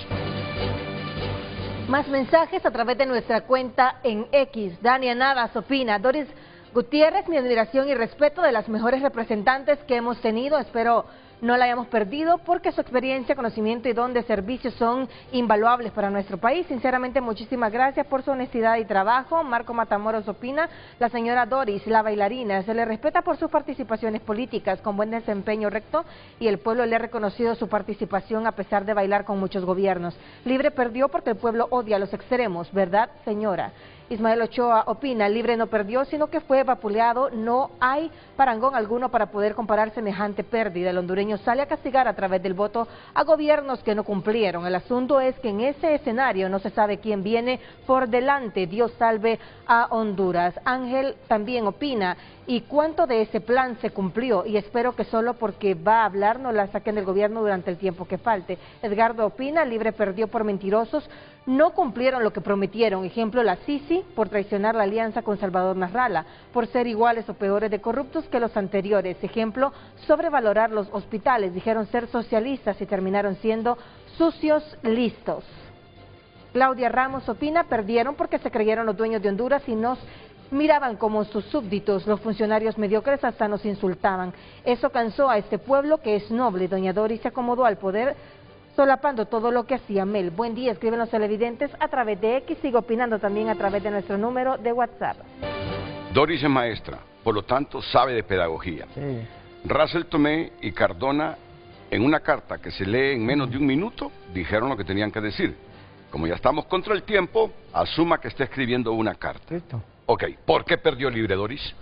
Más mensajes a través de nuestra cuenta en X. Dania Navas opina: Doris Gutiérrez, mi admiración y respeto, de las mejores representantes que hemos tenido. Espero no la hayamos perdido porque su experiencia, conocimiento y don de servicio son invaluables para nuestro país. Sinceramente, muchísimas gracias por su honestidad y trabajo. Marco Matamoros opina: la señora Doris, la bailarina, se le respeta por sus participaciones políticas con buen desempeño recto y el pueblo le ha reconocido su participación a pesar de bailar con muchos gobiernos. Libre perdió porque el pueblo odia los extremos, ¿verdad, señora? Ismael Ochoa opina: Libre no perdió, sino que fue vapuleado. No hay parangón alguno para poder comparar semejante pérdida. El hondureño sale a castigar a través del voto a gobiernos que no cumplieron. El asunto es que en ese escenario no se sabe quién viene por delante. Dios salve a Honduras. Ángel también opina: ¿y cuánto de ese plan se cumplió? Y espero que solo porque va a hablar no la saquen del gobierno durante el tiempo que falte. Edgardo opina: Libre perdió por mentirosos, no cumplieron lo que prometieron. Ejemplo, la Sisi por traicionar la alianza con Salvador Narrala, por ser iguales o peores de corruptos que los anteriores. Ejemplo, sobrevalorar los hospitales, dijeron ser socialistas y terminaron siendo sucios listos. Claudia Ramos opina: perdieron porque se creyeron los dueños de Honduras y nos miraban como sus súbditos. Los funcionarios mediocres hasta nos insultaban. Eso cansó a este pueblo que es noble. Doña Doris se acomodó al poder solapando todo lo que hacía Mel. Buen día, escriben los televidentes a través de X, sigo opinando también a través de nuestro número de WhatsApp. Doris es maestra, por lo tanto sabe de pedagogía. Sí. Russell Tomé y Cardona, en una carta que se lee en menos de un minuto, dijeron lo que tenían que decir. Como ya estamos contra el tiempo, asuma que está escribiendo una carta. Listo. Ok, ¿por qué perdió Libre, Doris?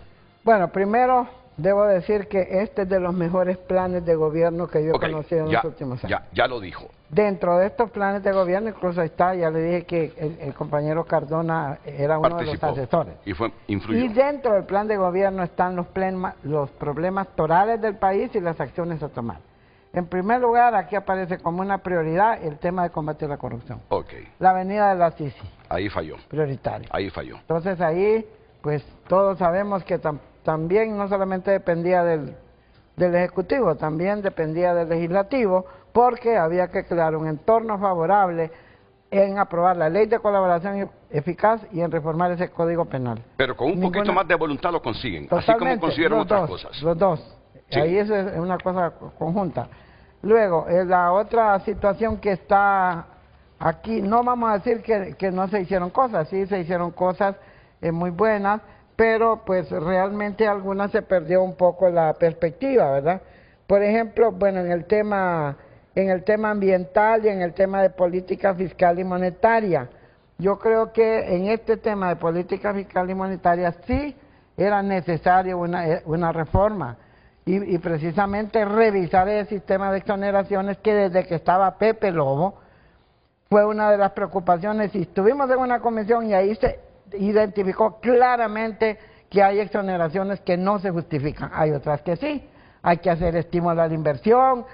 Bueno, primero debo decir que este es de los mejores planes de gobierno que yo he conocido en los últimos años. Ya lo dijo. Dentro de estos planes de gobierno, incluso está, ya le dije que el compañero Cardona era uno de los asesores. Y influyó. Y dentro del plan de gobierno están los problemas torales del país y las acciones a tomar. En primer lugar, aquí aparece como una prioridad el tema de combatir la corrupción. La avenida de la Sisi. Ahí falló. Prioritario. Ahí falló. Entonces ahí, pues todos sabemos que también no solamente dependía del Ejecutivo, también dependía del Legislativo, porque había que crear un entorno favorable en aprobar la ley de colaboración eficaz y en reformar ese Código Penal. Pero con un poquito más de voluntad lo consiguen, así como consiguieron otras cosas. Los dos. Sí. Ahí eso es una cosa conjunta. Luego, la otra situación que está aquí, no vamos a decir que no se hicieron cosas, sí se hicieron cosas muy buenas, pero pues realmente algunas se perdió un poco la perspectiva, ¿verdad? Por ejemplo, bueno, en el tema ambiental y en el tema de política fiscal y monetaria, yo creo que en este tema de política fiscal y monetaria sí era necesaria una reforma. Y precisamente revisar el sistema de exoneraciones que desde que estaba Pepe Lobo fue una de las preocupaciones, y estuvimos en una comisión y ahí se identificó claramente que hay exoneraciones que no se justifican, hay otras que sí, hay que hacer estímulo a la inversión,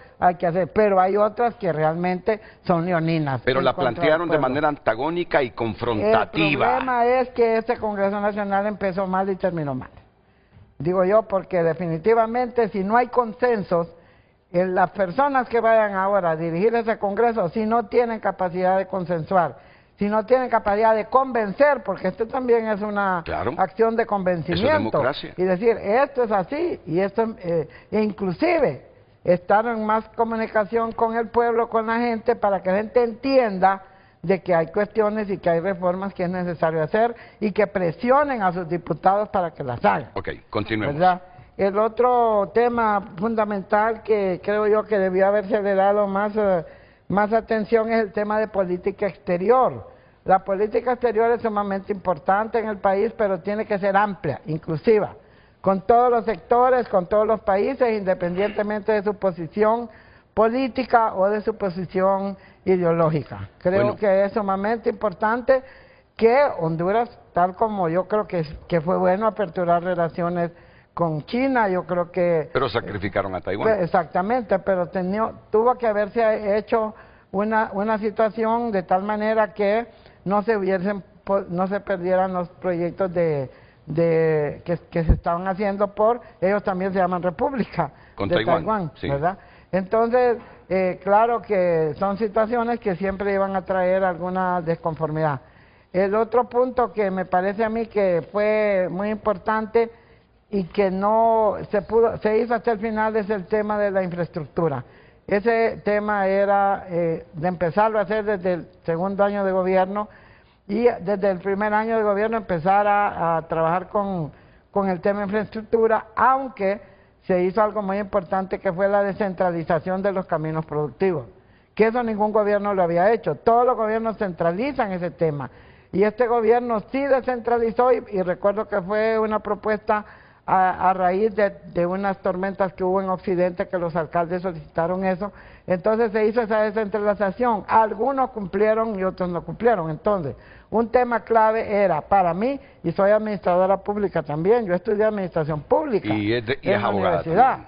pero hay otras que realmente son leoninas. Pero la plantearon de manera antagónica y confrontativa. El problema es que este Congreso Nacional empezó mal y terminó mal. Digo yo, porque definitivamente si no hay consensos, las personas que vayan ahora a dirigir ese Congreso, si no tienen capacidad de consensuar, si no tienen capacidad de convencer, porque esto también es una acción de convencimiento, eso es democracia. Y decir, esto es así, y esto, e inclusive estar en más comunicación con el pueblo, con la gente, para que la gente entienda de que hay cuestiones y que hay reformas que es necesario hacer y que presionen a sus diputados para que las hagan. Ok, continuemos. ¿Verdad? El otro tema fundamental que creo yo que debió haberse le dado más atención es el tema de política exterior. La política exterior es sumamente importante en el país, pero tiene que ser amplia, inclusiva, con todos los sectores, con todos los países, independientemente de su posición política o de su posición ideológica. Creo que es sumamente importante que Honduras, tal como yo creo que fue bueno aperturar relaciones con China, yo creo que... Pero sacrificaron a Taiwán. Exactamente, pero tuvo que haberse hecho una situación de tal manera que no se perdieran los proyectos que se estaban haciendo ellos también se llaman República de Taiwán, sí. ¿Verdad? Entonces, claro que son situaciones que siempre iban a traer alguna desconformidad. El otro punto que me parece a mí que fue muy importante y que no se hizo hasta el final es el tema de la infraestructura. Ese tema era de empezarlo a hacer desde el segundo año de gobierno y desde el primer año de gobierno empezar a trabajar con el tema de infraestructura, aunque se hizo algo muy importante que fue la descentralización de los caminos productivos, que eso ningún gobierno lo había hecho. Todos los gobiernos centralizan ese tema y este gobierno sí descentralizó y recuerdo que fue una propuesta a raíz de unas tormentas que hubo en Occidente que los alcaldes solicitaron eso. Entonces se hizo esa descentralización, algunos cumplieron y otros no cumplieron. Entonces un tema clave era para mí, y soy administradora pública también, yo estudié administración pública en la universidad.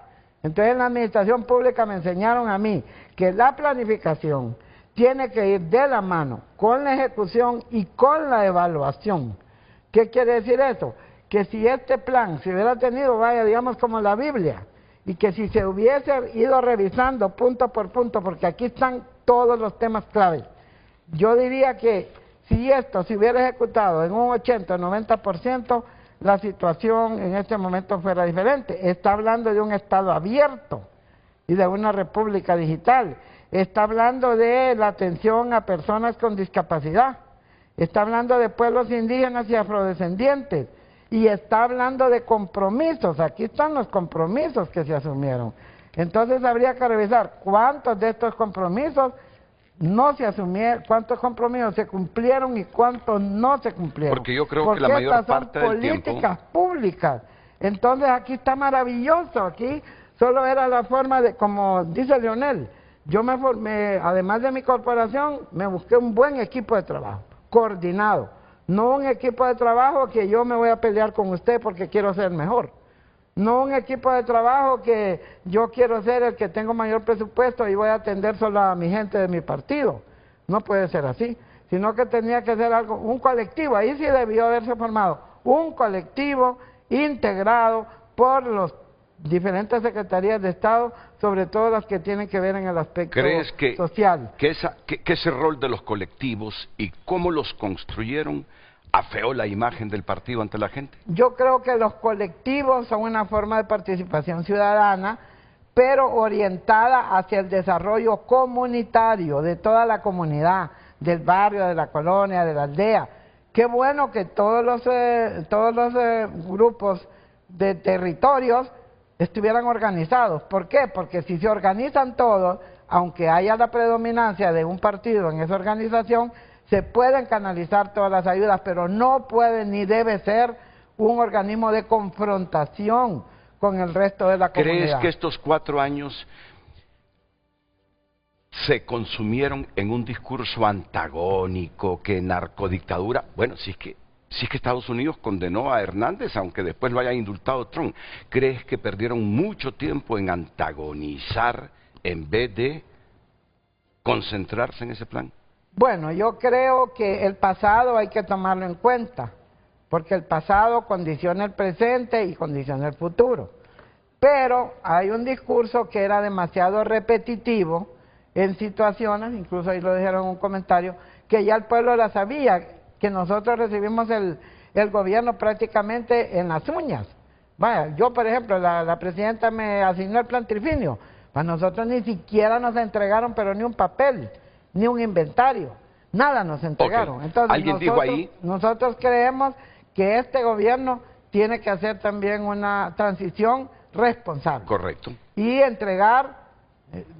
Entonces en la administración pública me enseñaron a mí que la planificación tiene que ir de la mano con la ejecución y con la evaluación. ¿Qué quiere decir eso? Que si este plan se hubiera tenido, vaya, digamos como la Biblia, y que si se hubiese ido revisando punto por punto, porque aquí están todos los temas claves, yo diría que si esto se hubiera ejecutado en un 80 o 90%, la situación en este momento fuera diferente. Está hablando de un Estado abierto y de una república digital. Está hablando de la atención a personas con discapacidad. Está hablando de pueblos indígenas y afrodescendientes. Y está hablando de compromisos. Aquí están los compromisos que se asumieron. Entonces habría que revisar cuántos de estos compromisos no se asumieron, cuántos compromisos se cumplieron y cuántos no se cumplieron. Porque yo creo que la mayor parte del tiempo... políticas públicas. Entonces aquí está maravilloso, aquí solo era la forma de, como dice Leonel, yo me formé, además de mi corporación, me busqué un buen equipo de trabajo, coordinado, no un equipo de trabajo que yo me voy a pelear con usted porque quiero ser mejor, no un equipo de trabajo que yo quiero ser el que tengo mayor presupuesto y voy a atender solo a mi gente de mi partido, no puede ser así, sino que tenía que ser algo, un colectivo, ahí sí debió haberse formado, un colectivo integrado por los diferentes secretarías de Estado, sobre todo las que tienen que ver en el aspecto social. ¿Crees que ese rol de los colectivos y cómo los construyeron afeó la imagen del partido ante la gente? Yo creo que los colectivos son una forma de participación ciudadana, pero orientada hacia el desarrollo comunitario de toda la comunidad, del barrio, de la colonia, de la aldea. Qué bueno que todos los grupos de territorios estuvieran organizados. ¿Por qué? Porque si se organizan todos, aunque haya la predominancia de un partido en esa organización, se pueden canalizar todas las ayudas, pero no puede ni debe ser un organismo de confrontación con el resto de la comunidad. ¿Crees que estos 4 años se consumieron en un discurso antagónico, que narcodictadura? Bueno, si es que Estados Unidos condenó a Hernández, aunque después lo haya indultado Trump. ¿Crees que perdieron mucho tiempo en antagonizar en vez de concentrarse en ese plan? Bueno, yo creo que el pasado hay que tomarlo en cuenta, porque el pasado condiciona el presente y condiciona el futuro. Pero hay un discurso que era demasiado repetitivo en situaciones, incluso ahí lo dijeron en un comentario, que ya el pueblo la sabía, que nosotros recibimos el gobierno prácticamente en las uñas. Vaya, yo por ejemplo, la presidenta me asignó el plan Trifinio, para nosotros ni siquiera nos entregaron, pero ni un papel, ni un inventario, nada nos entregaron. Okay. Entonces, ¿Alguien dijo ahí? Nosotros creemos que este gobierno tiene que hacer también una transición responsable. Correcto. Y entregar,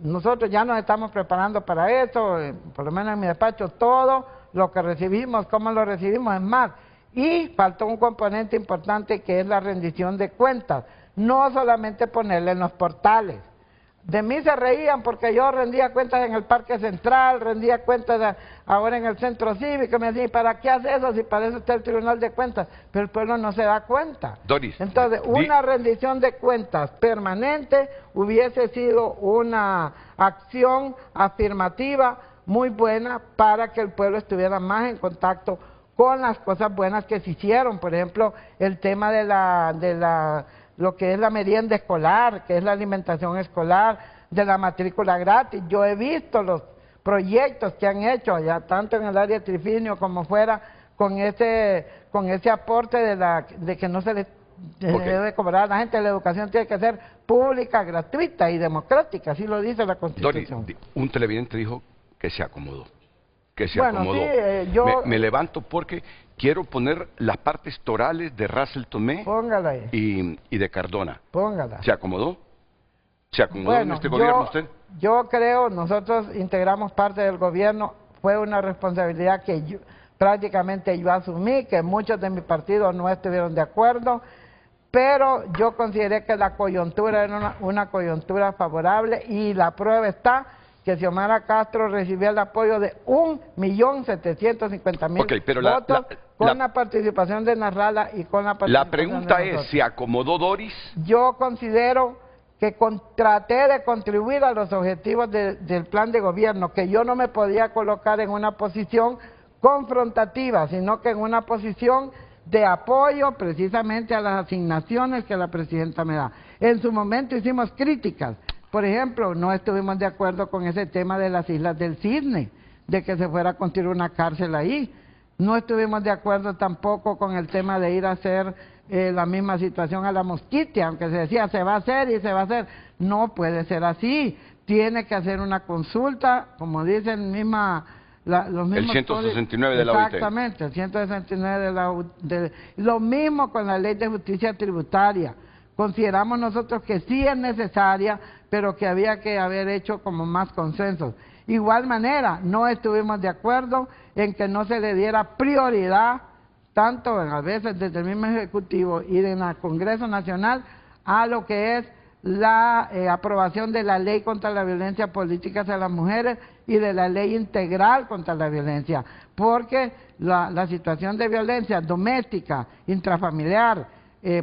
nosotros ya nos estamos preparando para eso, por lo menos en mi despacho, todo lo que recibimos, cómo lo recibimos, es más. Y faltó un componente importante que es la rendición de cuentas, no solamente ponerle en los portales. De mí se reían porque yo rendía cuentas en el Parque Central, rendía cuentas ahora en el Centro Cívico, me decían, ¿para qué hace eso si para eso está el Tribunal de Cuentas? Pero el pueblo no se da cuenta. Doris, entonces, una rendición de cuentas permanente hubiese sido una acción afirmativa muy buena para que el pueblo estuviera más en contacto con las cosas buenas que se hicieron. Por ejemplo, el tema de lo que es la merienda escolar, que es la alimentación escolar, de la matrícula gratis. Yo he visto los proyectos que han hecho allá, tanto en el área de Trifinio como fuera, con ese aporte de que no se le debe cobrar a la gente. La educación tiene que ser pública, gratuita y democrática, así lo dice la Constitución. Doris, un televidente dijo que se acomodó. Que se bueno, acomodó. Sí, yo me levanto porque quiero poner las partes torales de Russell Tomé y de Cardona. Póngala. ¿Se acomodó? ¿Se acomodó en este gobierno usted? Yo creo, nosotros integramos parte del gobierno, fue una responsabilidad que prácticamente yo asumí, que muchos de mi partido no estuvieron de acuerdo, pero yo consideré que la coyuntura era una coyuntura favorable y la prueba está que Xiomara Castro recibió el apoyo de 1.750.000 votos con la participación de Narrala y con la participación La pregunta es, ¿se acomodó Doris? Yo considero que traté de contribuir a los objetivos del plan de gobierno, que yo no me podía colocar en una posición confrontativa, sino que en una posición de apoyo precisamente a las asignaciones que la presidenta me da. En su momento hicimos críticas. Por ejemplo, no estuvimos de acuerdo con ese tema de las Islas del Cisne, de que se fuera a construir una cárcel ahí. No estuvimos de acuerdo tampoco con el tema de ir a hacer la misma situación a la Mosquitia, aunque se decía se va a hacer y se va a hacer. No puede ser así. Tiene que hacer una consulta, como dicen los mismos... El 169 de la OIT. Exactamente, el 169 de la OIT. Lo mismo con la Ley de Justicia Tributaria. Consideramos nosotros que sí es necesaria, pero que había que haber hecho como más consensos. Igual manera, no estuvimos de acuerdo en que no se le diera prioridad tanto a veces desde el mismo Ejecutivo y del Congreso Nacional, a lo que es la aprobación de la ley contra la violencia política hacia las mujeres y de la ley integral contra la violencia, porque la situación de violencia doméstica, intrafamiliar,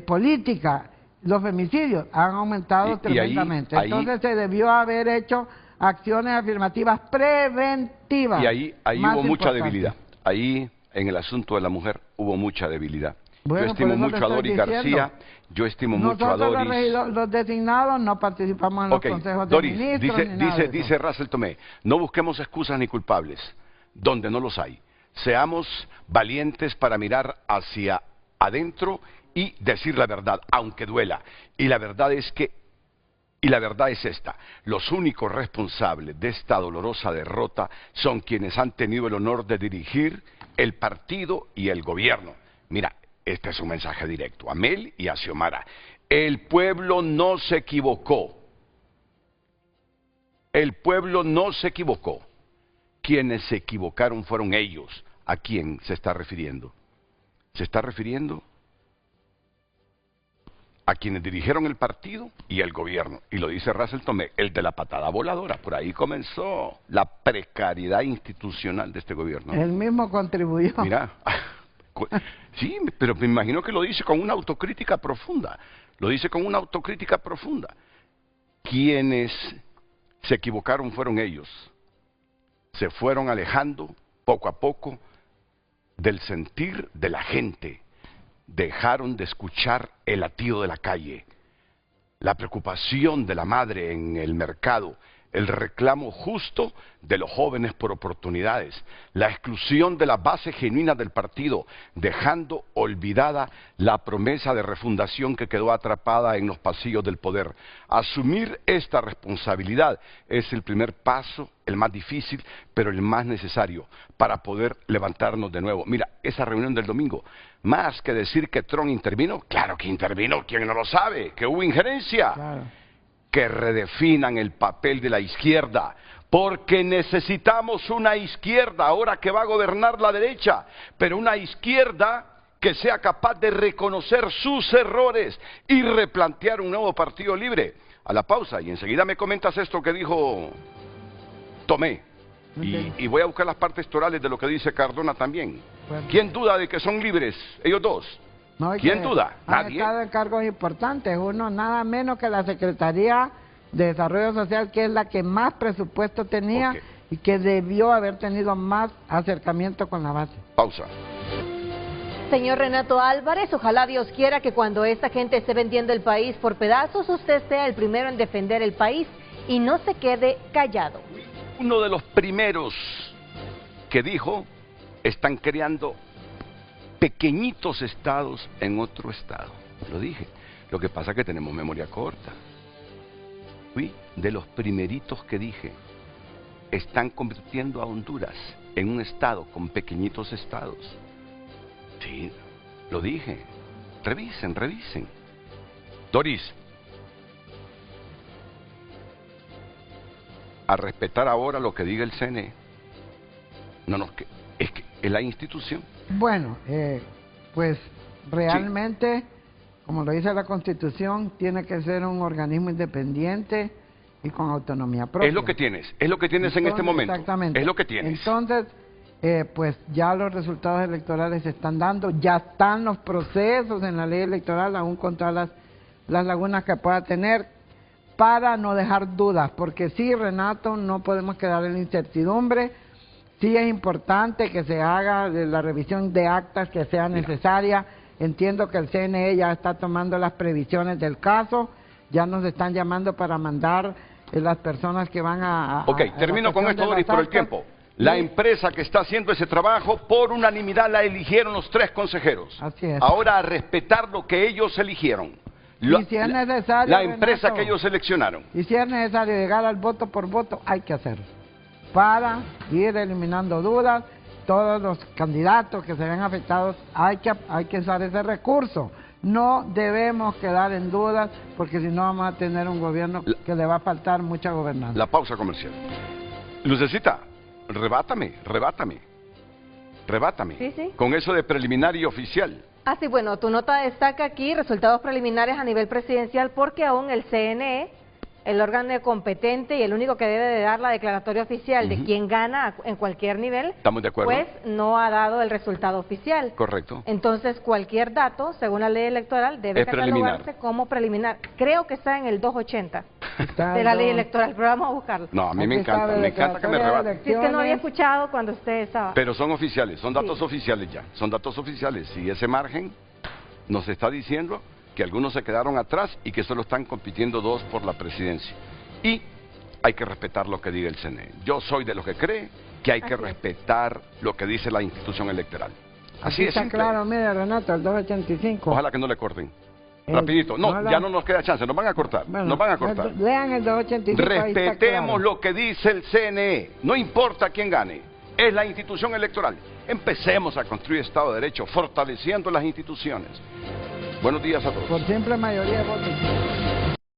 política, los femicidios han aumentado tremendamente. Entonces se debió haber hecho acciones afirmativas preventivas. Y ahí hubo mucha debilidad. Ahí, en el asunto de la mujer, hubo mucha debilidad. Bueno, yo estimo mucho a Doris García, yo estimo mucho a Doris. Nosotros los designados no participamos en los consejos de ministros. Dice Russell Tomé, no busquemos excusas ni culpables, donde no los hay. Seamos valientes para mirar hacia adentro y decir la verdad, aunque duela. Y la verdad es esta, los únicos responsables de esta dolorosa derrota son quienes han tenido el honor de dirigir el partido y el gobierno. Mira, este es un mensaje directo a Mel y a Xiomara. El pueblo no se equivocó. El pueblo no se equivocó. Quienes se equivocaron fueron ellos. ¿A quién se está refiriendo? Se está refiriendo a quienes dirigieron el partido y el gobierno. Y lo dice Russell Tomé, el de la patada voladora. Por ahí comenzó la precariedad institucional de este gobierno. Él mismo contribuyó. Mira, sí, pero me imagino que lo dice con una autocrítica profunda. Lo dice con una autocrítica profunda. Quienes se equivocaron fueron ellos. Se fueron alejando poco a poco del sentir de la gente. Dejaron de escuchar el latido de la calle, la preocupación de la madre en el mercado, el reclamo justo de los jóvenes por oportunidades, la exclusión de la base genuina del partido, dejando olvidada la promesa de refundación que quedó atrapada en los pasillos del poder. Asumir esta responsabilidad es el primer paso, el más difícil, pero el más necesario para poder levantarnos de nuevo. Mira, esa reunión del domingo, más que decir que Trump intervino, claro que intervino, ¿quién no lo sabe? Que hubo injerencia. Claro. Que redefinan el papel de la izquierda, porque necesitamos una izquierda ahora que va a gobernar la derecha, pero una izquierda que sea capaz de reconocer sus errores y replantear un nuevo partido libre. A la pausa, y enseguida me comentas esto que dijo Tomé, y voy a buscar las partes torales de lo que dice Cardona también. Bueno. ¿Quién duda de que son libres ellos dos? No, ¿Quién duda? Han Nadie. estado en cargos importantes, uno nada menos que la Secretaría de Desarrollo Social, que es la que más presupuesto tenía y que debió haber tenido más acercamiento con la base. Pausa. Señor Renato Álvarez, ojalá Dios quiera que cuando esta gente esté vendiendo el país por pedazos, usted sea el primero en defender el país y no se quede callado. Uno de los primeros que dijo, están creando pequeñitos estados en otro estado. Lo dije. Lo que pasa es que tenemos memoria corta. Fui de los primeritos que dije, están convirtiendo a Honduras en un estado con pequeñitos estados. Sí, lo dije. Revisen, revisen. Doris, a respetar ahora lo que diga el CNE. Es que es la institución. Bueno, pues realmente, como lo dice la Constitución, tiene que ser un organismo independiente y con autonomía propia. Es lo que tienes entonces, en este momento. Exactamente. Es lo que tienes. Entonces, pues ya los resultados electorales se están dando, ya están los procesos en la ley electoral, aún con todas las lagunas que pueda tener, para no dejar dudas, porque sí, Renato, no podemos quedar en la incertidumbre. Sí es importante que se haga la revisión de actas que sea necesaria. Entiendo que el CNE ya está tomando las previsiones del caso, ya nos están llamando para mandar las personas que van a... Termino con esto, Doris, por el tiempo. La empresa que está haciendo ese trabajo, por unanimidad la eligieron los 3 consejeros. Así es. Ahora a respetar lo que ellos eligieron. Y si es necesario, la empresa Renato, que ellos seleccionaron. Y si es necesario llegar al voto por voto, hay que hacerlo. Para ir eliminando dudas, todos los candidatos que se ven afectados, hay que usar ese recurso. No debemos quedar en dudas, porque si no vamos a tener un gobierno que le va a faltar mucha gobernanza. La pausa comercial. Lucecita, rebátame. rebátame. Sí, sí. Con eso de preliminar y oficial. Ah, sí, bueno, tu nota destaca aquí resultados preliminares a nivel presidencial porque aún el CNE, el órgano competente y el único que debe de dar la declaratoria oficial de quién gana en cualquier nivel, ¿Estamos de acuerdo? pues no ha dado el resultado oficial. Correcto. Entonces, cualquier dato, según la ley electoral, debe catalogarse como preliminar. Creo que está en el 280 de la ley electoral, pero vamos a buscarlo. No, a mí me encanta que me rebaten. Si es que no había escuchado cuando usted estaba. Pero son oficiales, son datos oficiales ya, son datos oficiales. Y ese margen nos está diciendo que algunos se quedaron atrás y que solo están compitiendo 2 por la presidencia. Y hay que respetar lo que diga el CNE. Yo soy de los que cree que hay que respetar lo que dice la institución electoral. Así es simple. Claro, mire, Renato, el 285. Ojalá que no le corten. Rapidito. No, ya no nos queda chance, nos van a cortar. Bueno, nos van a cortar. Lean el 285. Respetemos lo que dice el CNE. No importa quién gane. Es la institución electoral. Empecemos a construir Estado de Derecho, fortaleciendo las instituciones. Buenos días a todos. Por simple mayoría de votos.